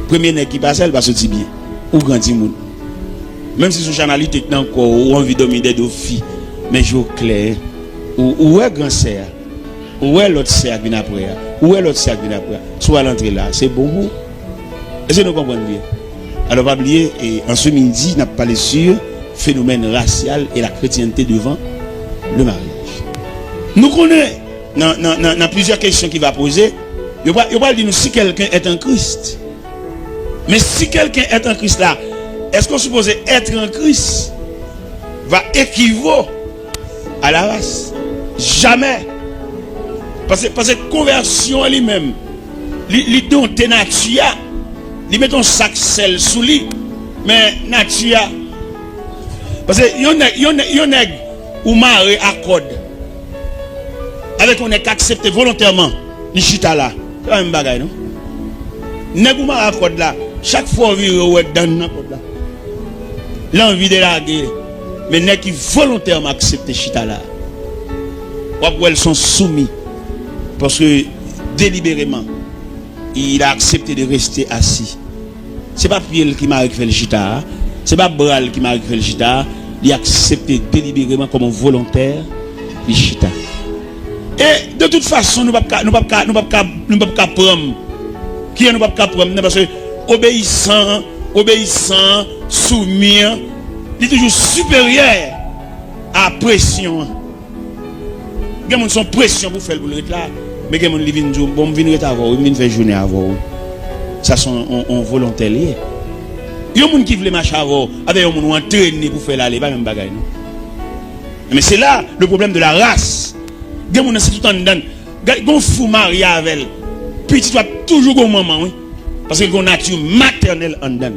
Premier nèg qui passe elle va sortir bien ou grandi monde même si son chanalité encore ou envie de dominer des filles mais je clair ou est grand sœur ou est l'autre sœur qui vient après ou est l'autre sœur qui vient après soit l'entrée là c'est bon est-ce que nous comprenons bien alors pas oublier et en ce midi n'a parlé sur phénomène racial et la chrétienté devant le mariage nous connaissons dans plusieurs questions qu'il va poser il va dire nous si quelqu'un est un Christ. Mais si quelqu'un est en Christ là, est-ce qu'on suppose être en Christ va équivaut à la race? Jamais. Parce que conversion lui-même, lui donne tes nature, lui met ton sac sel sous lui, mais nature. Parce que yon nèg ou maré accorde. Avec on est accepté volontairement, li chita là. C'est la même bagaille non? Nèg ou maré accorde là. Chaque fois on vire ou dans là. L'envie de la guerre. Mais nèg qui volontairement accepté chita là. Ou elles sont soumis parce que délibérément il a accepté de rester assis. C'est pas Pierre qui m'a fait le chita, c'est pas Bral qui m'a fait le chita, il a accepté délibérément comme un volontaire le chita. Et de toute façon nous pas prendre qui nous pas prendre parce que obéissant, soumis, il est toujours supérieur à pression. Il y a son pression pour faire le là, mais il y a des gens qui vont venir avant, ils viennent faire journée avant. Ça sont en volontaire lié. Il y a des gens qui veulent marcher avant, avec des gens qui ont entraîné pour faire l'aller, pas même bagaille. Mais c'est là le problème de la race. Il y a des gens qui sont tout en dedans. gon fou marié avec elle. Petit doit toujours gon maman oui. Parce que gon nature maternelle en dedans.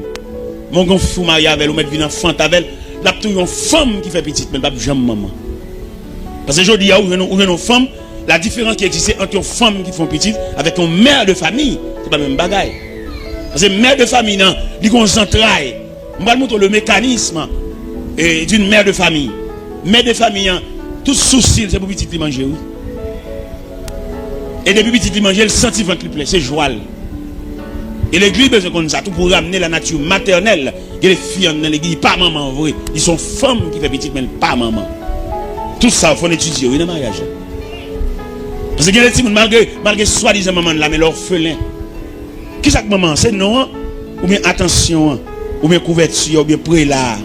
Mon gon fou marié avec elle ou mettre vin enfant avec elle, la toujours une femme qui fait petite mais pas jamais maman. Parce que aujourd'hui où une femme, la différence qui existe entre une femme qui font petite avec une mère de famille, c'est pas le même bagaille. Parce que mère de famille non, il concentraille. On va montrer le mécanisme d'une mère de famille. Mère de famille, tout souci, c'est pour petit qui manger. Oui. Et depuis petit qui manger, le sentiment qui plaît, c'est joie. Et l'église besoin comme ça, tout pour ramener la nature maternelle. Et les filles dans l'église, pas maman vrai. Ils sont femmes qui font petite, mais pas maman. Tout ça, il faut étudier oui, dans le mariage. Parce que les petits, malgré soi-disant maman là, mais l'orphelin. Qui chaque maman, c'est non, ou bien attention, ou bien couverture, ou bien prélat.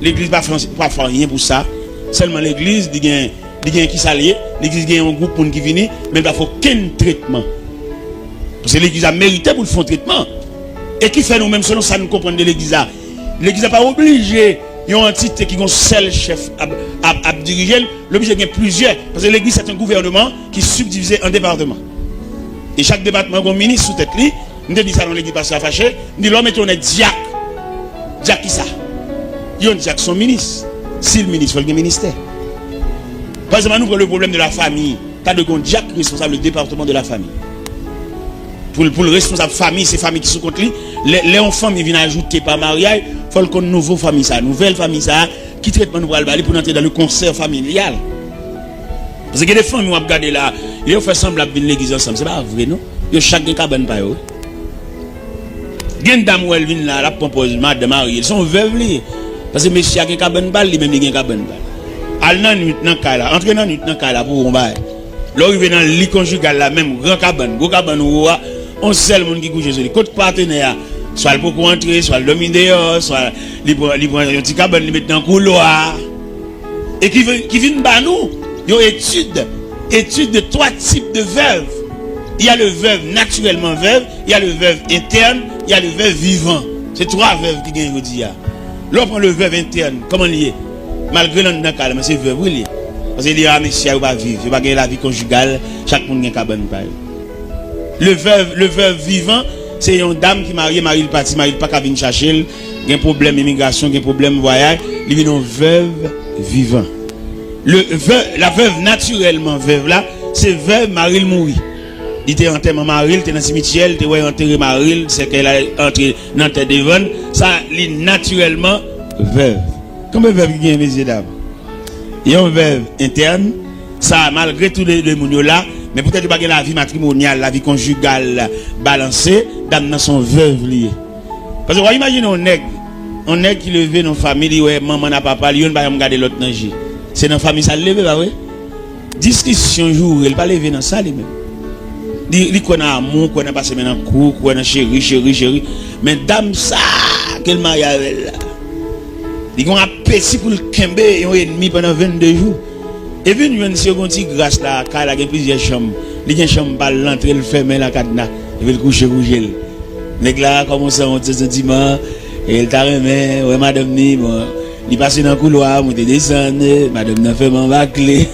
L'église pas faire rien pour ça. Seulement l'église, il y a qui s'allie, l'église il y a un groupe qui vient, mais il n'y a aucun traitement. Parce que l'église a mérité pour le faire traitement. Et qui fait nous-mêmes, selon ça, nous comprenons de l'église. L'église n'a pas obligé, il y a une entité qui est un seul chef à diriger, l'obligé il y a plusieurs. Parce que l'église c'est un gouvernement qui est subdivisé en départements. Et chaque département a un ministre sous tête. Nous dit ça dans l'église parce que fâché. Nous dit l'homme est un diacre. Diacre qui ça? Il y a un diacre son ministre. Si le ministre, il faut le ministère. Par exemple, nous prenons le problème de la famille. Tu as de diacre responsable du département de la famille. Pour le responsable famille, c'est famille qui sont contre lui. Les enfants viennent ajouter par mariage. Il faut qu'on nouveau famille ça, nouvelle famille ça, qui traite nous pour aller pour entrer dans le concert familial. Parce que les femmes nous regardé là, ils ont fait semblant de venir l'église ensemble, c'est pas vrai non? Ils chacun cabane pas yo. Gen dame ou elle vient là, la propose madame mariée, ils sont veuves li. Parce que monsieur a gen cabane balle, lui même il gen cabane balle. Al nan nuit nan ka là, entre nan nuit nan ka là pour on bail. Là arrivé dans le lit conjugal là même grand cabane, gros cabane ou on seul monde qui couche sur lui. Côté partenaire, soit le pour entrer, soit le dominer dehors, soit il prend un petit cabane, il met dans le couloir. Et qui vient bas nous, il y a étude de trois types de veuves. Il y a le veuve naturellement veuve, il y a le veuve interne, il y a le veuve vivant. C'est trois veuves qui gagnent aujourd'hui. Là, on prend le veuve interne, comment il est? Malgré l'un d'un cas, mais c'est veuve, oui. Parce qu'il dit, ah, monsieur, il va vivre, il va gagner la vie conjugale, chaque monde a un cabane. Le veuve vivant, c'est une dame qui marie le parti, marie pas qu'à venir chercher, il y a un problème d'immigration, il y a un problème voyage, il vient une veuve vivant. La veuve naturellement veuve là, c'est veuve Marie mourir. Il était enterré Marie, il était dans le cimetière, il était enterré Marie, c'est qu'elle a entré dans la tête de Devon, ça il est naturellement veuve. Combien de veuves qui gagnent, messieurs dames? Il y a une veuve interne, ça malgré tous les mounions là, mais peut-être pas la vie matrimoniale, la vie conjugale balancée, dame dans son veuve lié. Parce que vous imaginez un nègre qui levé dans la famille, ouais, maman n'a papa, il ne va pas regarder l'autre nager. C'est dans la famille ça levé, bah oui. Discussion jour, il pas levé dans ça lui-même. Il connaît amour, connaît passé maintenant cours, connaît chéri. Mais dame ça, quel mariage là. Il a un appétit pour le kembe et un ennemi pendant 22 jours. Et puis une seconde grâce là, car il y a plusieurs chambres. Il y a une chambre par l'entrée, il ferme la cadenas, il veut le coucher. Les gars commencent à monter ce dimanche, et il t'a remis, ouais madame ni, bon, il passe dans le couloir, il descend, madame n'a fait mon bâclé.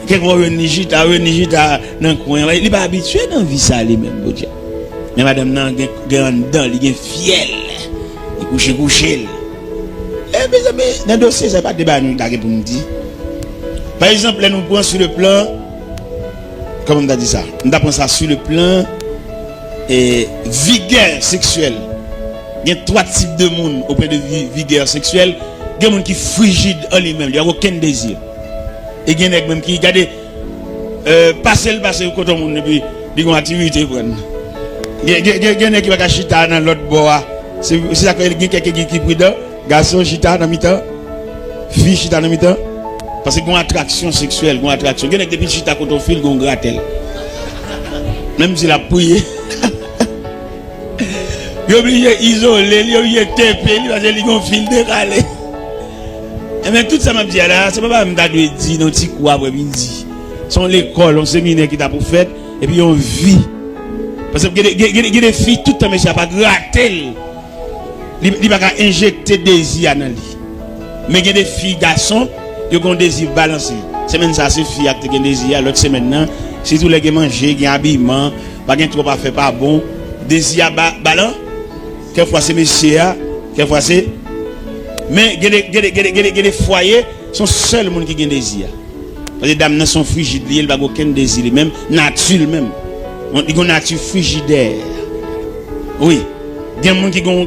Quelqu'un veut nigita dans le coin, il n'est pas habitué dans la vie ça lui-même, mais madame n'a pas dedans, il est fiel, il couche. Eh mes amis, dans le dossier, ce n'est pas de débat pour nous dire. Par exemple, là, nous prenons sur le plan, comment on a dit ça? Nous prenons ça sur le plan vigueur sexuelle. Il y a trois types de monde auprès de vigueur sexuelle. Il y a des gens qui sont frigides en lui-même, il n'y a aucun désir. Et il y a des gens qui regardent passer quand on monde puis ils ont activité. Il y a des gens qui vont chita dans l'autre bois. C'est ça qu'il y a quelqu'un qui prie dedans. Garçon chita dans mi-temps, fille chita dans mi-temps. Parce qu'il y a une attraction sexuelle, il y a des petits chita quand on file, on gratte. Même s'il a prié. Il est obligé d'isoler, il est obligé de taper, parce qu'il a un fil décalé. Mais tout ça m'a dit là, c'est pas me dire dans petit quoi après midi. Son l'école, on séminaire qui t'a pour faire et puis on vit. Parce que il y a des filles tout le temps mais ça pas gratter. Il va injecter désir dans lui. Mais il y a des filles garçons qui ont un désir balancé. Semaine ça c'est fille qui gen désir, l'autre semaine nan, si tous les qui manger, qui habillement, pas gen trop pas fait pas bon, désir balan. Quelquefois c'est monsieur, quelquefois c'est mais les foyers sont seuls monde qui gen désir. Parce que les dames sont frigides, ils n'ont aucun désir, même nature même. Ils ont une nature frigidaire. Oui. Il y a des gens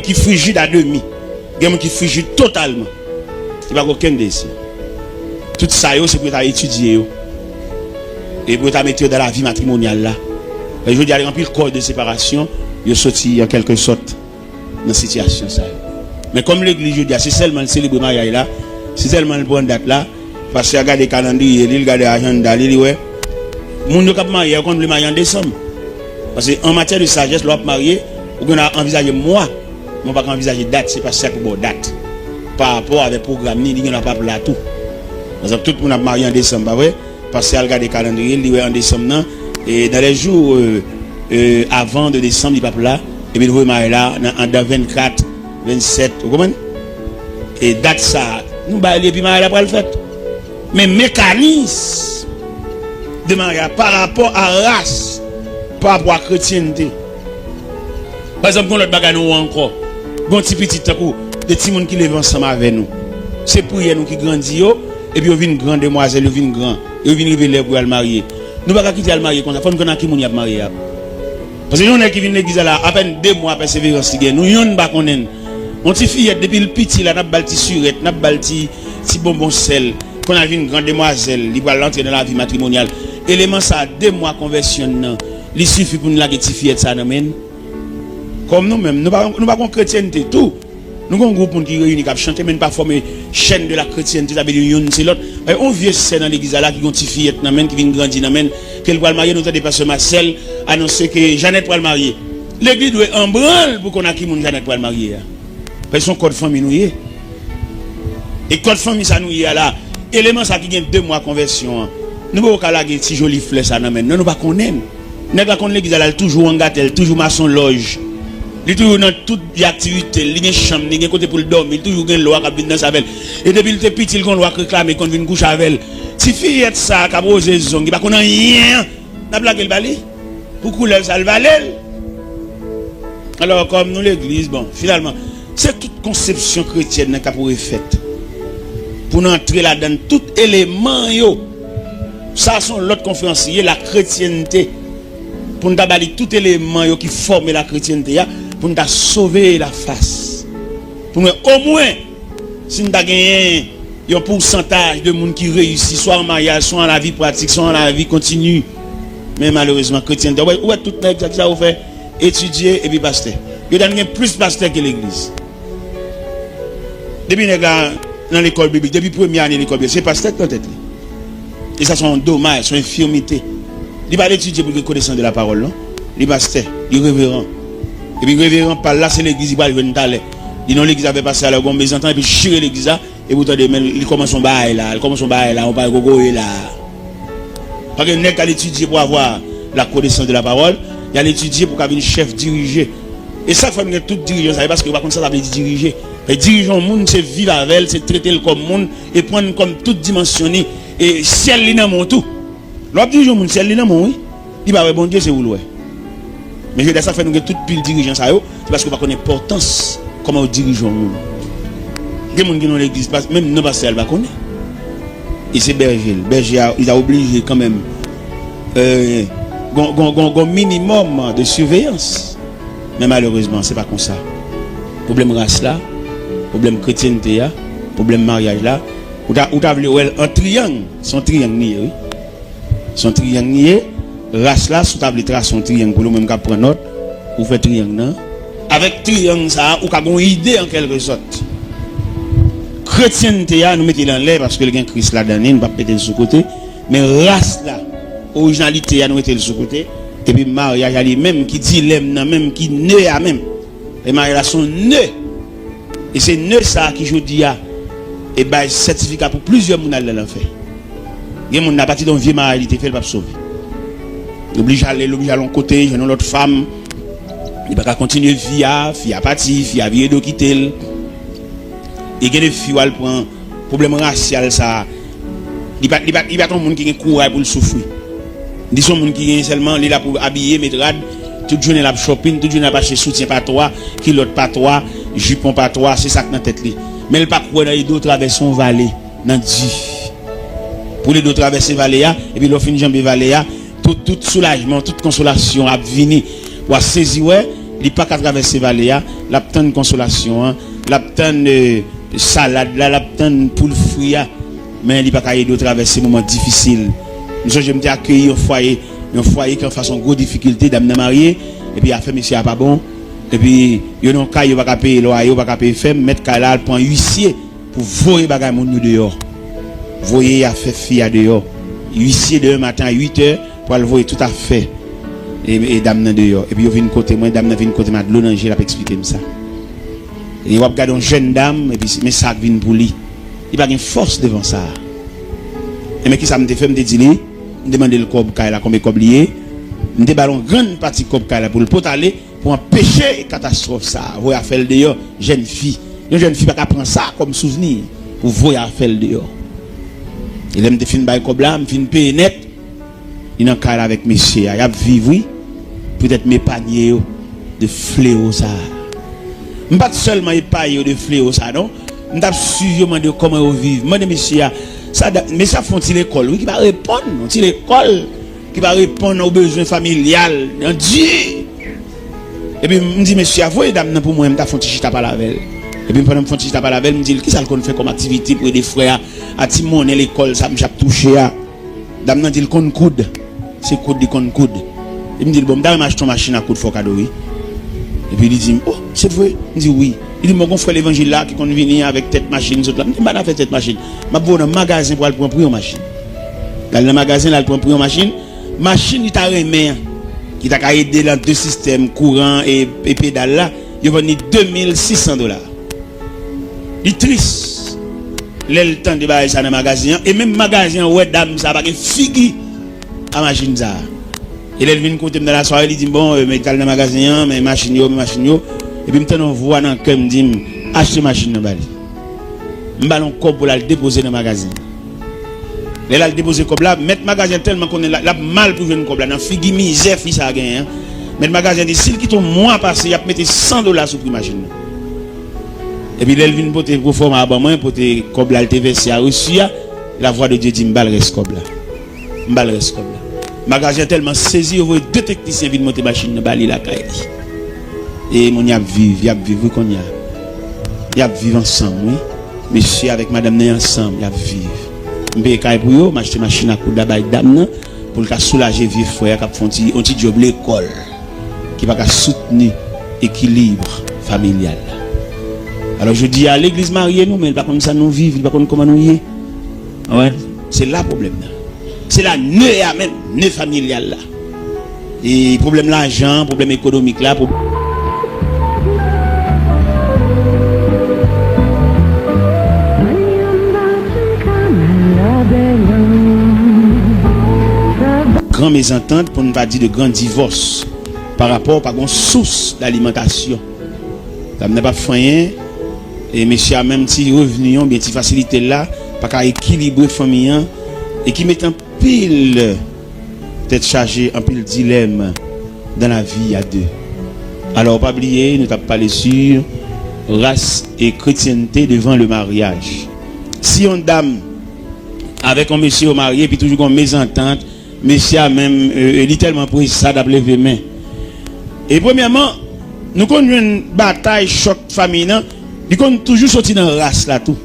qui frigide à demi. Il y a des gens qui frigide totalement. Il n'y a aucun désir. Tout ça, c'est pour étudier. Et pour mettre dans la vie matrimoniale. Là. Et je veux dire, il y a rempli le corps de séparation. Il est sorti en quelque sorte dans la situation. Ça. Mais comme l'église, je dis, c'est seulement le célébrer mariage là. C'est seulement le bon date là. Parce qu'il regarde les calendriers, il regarde l'agenda, il dit ouais. Moun yo k'ap marié, on le marié en décembre. Parce que en matière de sagesse, l'on marié, on a envisagé mois, on pas envisager date, c'est pas ça pour date. Par rapport avec le programme, ni on n'a pas là tout. Parce que tout le monde a marié en décembre, pas vrai? Parce qu'il regarde les calendriers, il dit ouais en décembre non. Et dans les jours avant de décembre, il pas là. Et puis il marié là en 24, 27, vous comprenez? Et date ça, nous bailler puis marié là pour le fait. Mais mécanisme de mariage par rapport à race, par rapport à chrétienté. Par exemple, l'autre bagage nous encore, bon petit petit coup, des petits monde qui lèvent ensemble avec nous. C'est pour nous qui grandit et puis on vient grande demoiselle, on vient grand, et on vient révéler pour le marier. Nous pas quitter le marier comme ça, faut nous connaître qui moun y a marié. Parce que nous qui vient l'église là, à peine 2 mois persévérance nous yon pas connaître. On ti fille depuis le petit là, n'a balti surette, n'a balti ti bonbon sel. Qu'on a vu une grande demoiselle, il va l'entrer dans la vie matrimoniale. Élément ça, 2 mois conversion, il suffit pour nous la rectifier ça nous mène. Comme nous-mêmes, nous pas chrétienté tout. Nous avons un groupe qui réunit, qui chante, mais pas former chaîne de la chrétienté, ça veut dire une c'est l'autre. On vient dans l'église là qui ont une fillette qui vient grandir dans qu'elle va le marier, nous avons des pasteur Marcel annoncer que Jeannette va le marier. L'église doit en branle pour qu'on a qui moun Jeannette va le marier. Parce que son code famille nous y est. Et code famille ça nous y est là. Élément ça qui gagne 2 mois conversion. Nous ne pouvons pas laguer si joli fleur ça non nous pas connaître. Nous pas connaître l'église elle toujours en gâtel, toujours maçon loge. Il toujours dans toute activité, il y a chambre, il y a côté pour le dormir, il toujours une loi qui vient dans sa belle. Et depuis le petit il loi réclamer qu'on vient coucher avec elle. Si fille ça qui a posé zone, il pas connaît rien. N'a blagué le balai. Pour couler ça le valait. Alors comme nous l'église bon, finalement, c'est toute conception chrétienne qui a pour faite. Pour entrer là-dedans, tout élément, ça sont l'autre conférencier, la chrétienté. Pour nous balayer tout élément qui forme la chrétienté, pour nous sauver la face. Pour nous, au moins, si nous avons gagné un pourcentage de monde qui réussit, soit en mariage, soit en la vie pratique, soit en la vie continue. Mais malheureusement, chrétienté, où est tout le monde ça vous fait étudier et puis pasteur. Il y a plus de pasteur que l'église. Depuis dans l'école biblique, depuis la première année de l'école biblique, c'est pasteur qui tête. Et ça, c'est un dommage, c'est une infirmité. Il va étudier pour connaissance de la parole, non? Il pasteur, il révérend. Et puis révérend par là, c'est l'église, il va venir d'aller. Il non l'église avait passé à la gomme, mais entend et puis chirer l'église là, et vous entendez, il commence son bail là, on parle gogoé là. Parce que n'est qu'à l'étudier pour avoir la connaissance de la parole, il y a l'étudier pour qu'un chef diriger. Et ça, il faut que tout dirigeant, ça parce que par contre, ça veut dire diriger. Et dirigeant le monde, c'est vivre avec elle, c'est traiter le comme monde et prendre comme toute dimensionné. Et ciel li nan mon tout. L'autre dirigeant monde, ciel li nan mon, oui. Il va bon Dieu, c'est où l'oué. Mais je dis ça fait nous toute pile dirigeant ça, c'est parce qu'on va connaître l'importance comment on dirige le monde. Les gens qui dans l'église, même nos pasteurs, va connaître. Et c'est berger. Berger, il a obligé quand même un minimum de surveillance. Mais malheureusement, ce n'est pas comme ça. Problème race là, problème chrétienté là, problème mariage là, ou t'as vu un triangle, son triangle nié, oui. Son triangle nié, race là, sous table trace son triangle pour nous même qu'à prendre note, ou fait triangle non. Avec triangle ça, ou qu'a une idée en quelque sorte. Chrétienté là, nous mettons dans l'air parce que le gain Christ là dedans, nous pas péter sur côté, mais race là, originalité là, nous mettons sur côté. Et puis mariage a lui-même qui dit l'aime même qui né à même. Les mariages sont nés. Et c'est né ça qui je dis à et ben certificat pour plusieurs moun dans l'enfer. Il y a moun n'a parti d'un vieux mariage il fait pas sauver. L'oblige à aller côté, j'ai une autre femme. Il va pas continuer fille à partir, fille à vie de quitter. Et il y a des filles qui prend problème racial ça Il pas un monde qui a courage pour le souffrir. Ils sont monde qui seulement là pour habiller, mettre rad, toute journée la shopping, toute journée la acheter soutien pas toi, kilote pas toi, jupon pas toi, c'est ça que dans tête li. Mais il pas croire dans les deux traverser son vallée dans Dieu. Pour les deux traverser vallée et puis l'offre une jambe vallée tout soulagement, toute consolation a venir pour saisir ouais, il pas qu'à traverser vallée la petite consolation, la petite salade, la petite poule fruit mais il pas qu'à aider traverser moment difficile. Nous je me dis accueillir un foyer qui en façon gros difficulté d'amener marié et puis a fait monsieur a pas bon et puis yo non cas yo pas payer loyer, pas payer ferme, mettre là prend huissier pour voyer bagay moun dehors. Voyer a fait fille dehors. Huissier de matin à 8h pour le voyer tout à fait et dame dehors et puis yo vinn côté moi dame vinn côté ma de l'onanger l'a expliquer ça. Et on regarde une jeune dame et puis mais ça vient pour lui. Il pas une force devant ça. Et mais qui ça me fait me dire me demander le cob là combien cob lié me déballon grande partie cob là pour le potaler pour empêcher catastrophe ça voya faire dehors jeune fille une jeune fille pas prendre ça comme souvenir pour voya faire dehors il aime fin bail cob là me fin payer net il en cas avec monsieur il a vivre peut-être mes paniers de fléau ça pas seulement épaillé de fléau ça non m't'a suivi de comment on vivre moi de monsieur ça mais ça font-ils l'école oui qui va répondre font-ils l'école qui va répondre aux besoins familiales Dieu et puis me dit monsieur avouez dame pour moi m't'a font chita par la veille et puis pendant me font chita par la veille me dit qui ça qu'on fait comme activité pour des frères à timoner l'école ça me chap touché à dame nan dit kon coude c'est coude de kon coude il me dit bon dame m'achète ton machine à coude faut cadeau oui et puis il dit oh c'est vrai il dit oui. Il dit, mon frère l'évangile là qui convient venir avec tête machine, je ne pas fait tête machine. Je vais dans le magasin pour aller prendre une machine. Dans le magasin, là, pour prendre une machine. Machine, il t'a remis, qui t'a aidé dans deux systèmes, courant et pédale là. Il va venir $2600. Il est triste. Le temps de bailler ça dans le magasin. Et même le magasin, ouais, dame, ça va figuer à la machine ça. Et là, il vient côté dans la soirée, il dit, bon, mais dans le magasin, mais machine yo. Et puis maintenant on voit dans que me dit acheter machine dans bali. M'ballon cob pour la déposer dans le magasin. Elle a déposé cob là, mettre magasin tellement qu'on est là mal pour venir cob là dans figue misère fi ça gagne. Mais le magasin dit s'il quitte un mois passé, il a mettre $100 sur prix machine. Et puis elle vient porter pour former à moi porter cob là le TVC a reçu la voix de Dieu dit m'bal reste cob là. M'bal reste cob là. Magasin tellement saisi, on voit deux techniciens viennent monter machine dans bali la caille. Et mon y a vivre qu'on y a vivre ensemble oui monsieur avec madame né ensemble y a vivre m'be kay pour yo m'acheter machine à coude d'abord dame pour le soulager vieux frère qui font un petit job l'école qui va soutenir équilibre familial. Alors je dis à l'église mariée nous mais pas comme ça nous vivre pas comme comment nous y ouais c'est là problème là c'est la nœud même nœud familial là et problème l'argent problème économique là grand mésentente pour ne pas dire de grand divorce par rapport à une source d'alimentation. Ça n'a pas fait et monsieur a même si revenu bien si facilité là pas qu'à équilibrer famille et qui met en pile tête chargée en pile dilemme dans la vie à deux. Alors pas oublier nous t'avons parlé sur race et chrétienté devant le mariage. Si une dame avec un monsieur marié puis toujours une mésentente monsieur a même littéralement pris ça d'appeler les mains. Et premièrement, nous connaissons une bataille choc familial, nous connaissons toujours sorti dans la race là tout.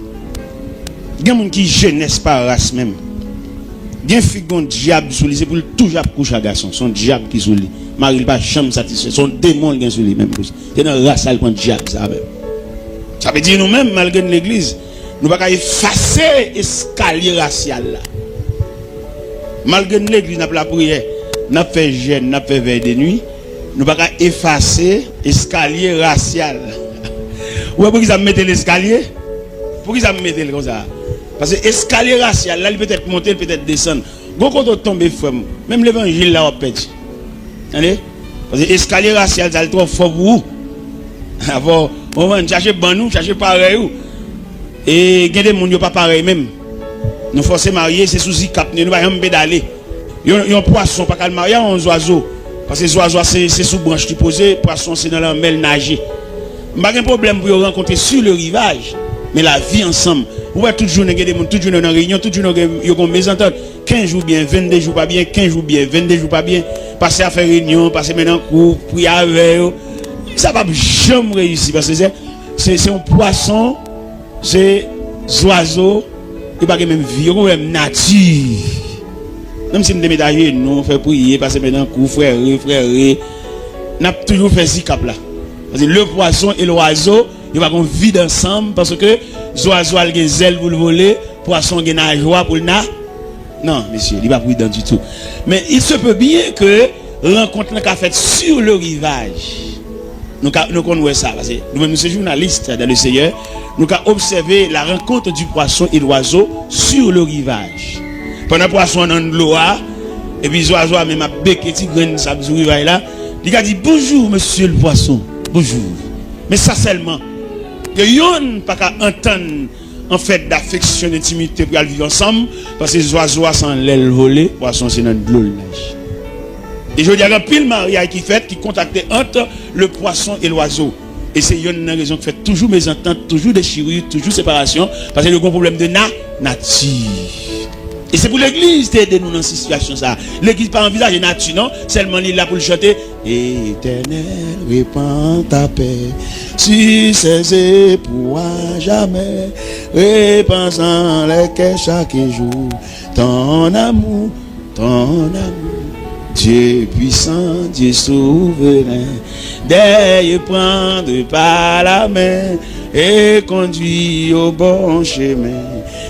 Il y a des gens qui jeunesse par race même. Il y a un diable sur lui, c'est pour toujours coucher à garçon, son diable qui sur lui. Marie pas jamais satisfait, son démon qui sur lui même. C'est dans la race là le diable ça même. Ça veut dire nous même malgré l'église, nous pas effacer escalier racial là. Malgré l'église, n'a pas la prière, n'a fait jeûne, n'a fait veille de nuit, nous ne pouvons pas effacer l'escalier racial. Ou pour qu'ils mettent l'escalier? Pour qu'ils mettent comme ça? Parce que l'escalier racial, là, il peut être monté, il peut être descendre. Quand on tombe, même l'évangile là, on pète. Parce que l'escalier racial, ça est trop fort pour vous. Avant, on va chercher banou, chercher pareil. Et il y a des gens qui ne sont pas pareil même. Nous forcer marier, c'est sous zikap, nous pas même pédaler. Yon poisson, pas qu'à marier, on oiseau. Parce que les oiseaux, c'est sous branche qui posé, poisson, c'est dans la mer nager. Pas de problème pour rencontrer sur le rivage, mais la vie ensemble. Vous voyez, toute journée, toute journée dans réunion, toute journée, il y a des ententes. 15 jours bien, 22 jours pas bien, 15 jours bien, 22 jours pas bien. Passer à faire réunion, passer maintenant cours, prier avec eux. Ça va jamais réussir parce que c'est un poisson, c'est des oiseaux, il n'y a pas même vie, il y a même nature. Même si nous sommes médaillés, nous faisons prier, passer maintenant cours, frère, nous avons toujours fait ce cap là. Parce que le poisson et l'oiseau, ils vont vivre ensemble parce que l'oiseau a des ailes pour le voler, le poisson a des nageoires pour le nager. Non, monsieur, il n'est pas prudent du tout. Mais il se peut bien que rencontre qu'a fait sur le rivage. Nous connaissons ça. Parce que nous-mêmes, nous sommes journalistes dans le Seigneur. Nous avons observé la rencontre du poisson et de l'oiseau sur le rivage. Pendant le poisson dans l'eau, et puis l'oiseau a même béqué, petit grain sur le rivage là. Il a dit bonjour, monsieur le poisson. Bonjour. Mais ça seulement. Il n'y a pas qu'à entendre en fait d'affection, d'intimité pour vivre ensemble. Parce que les oiseaux sont l'aile volée, poisson c'est dans de l'eau. Et je dis à un pile mariage qui fait, qui contacte entre le poisson et l'oiseau. Et c'est une raison qui fait toujours mésentente, toujours déchirure, toujours séparation. Parce que le gros problème de nature. Et c'est pour l'église d'aider nous dans cette situation. L'église pas envisager nature, non? Seulement il est là pour le chanter. Éternel, répands ta paix sur ses époux à jamais. Répands en les cœurs chaque jour. Ton amour, ton amour. Dieu puissant, Dieu souverain, d'ailleurs prendre par la main et conduit au bon chemin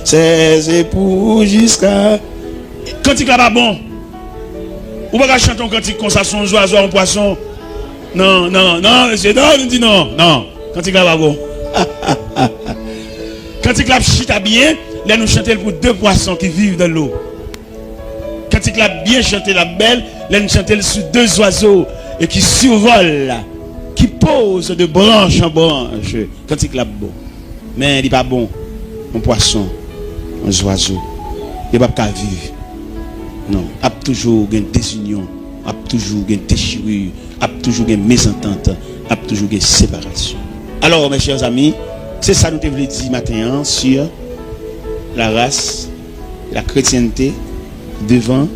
ses époux jusqu'à... Cantique là pas bon. Ou pas chanter un cantique comme ça, son oiseau, un poisson. Non, monsieur, non, il dit non. Cantique là pas bon. Cantique là chita bien, là nous chantons pour deux poissons qui vivent dans l'eau. Cantique là bien chanté la belle, là nous chantons sur deux oiseaux et qui survolent, qui posent de branche en branche. Cantique là bon. Mais il n'est pas bon. Un poisson, un oiseau, il n'est pas vivre. Non, il y a toujours une désunion, il y a toujours une déchirure, il y a toujours une mésentente, il y a toujours une séparation. Alors mes chers amis, c'est ça que nous devons dire maintenant sur la race, la chrétienté devant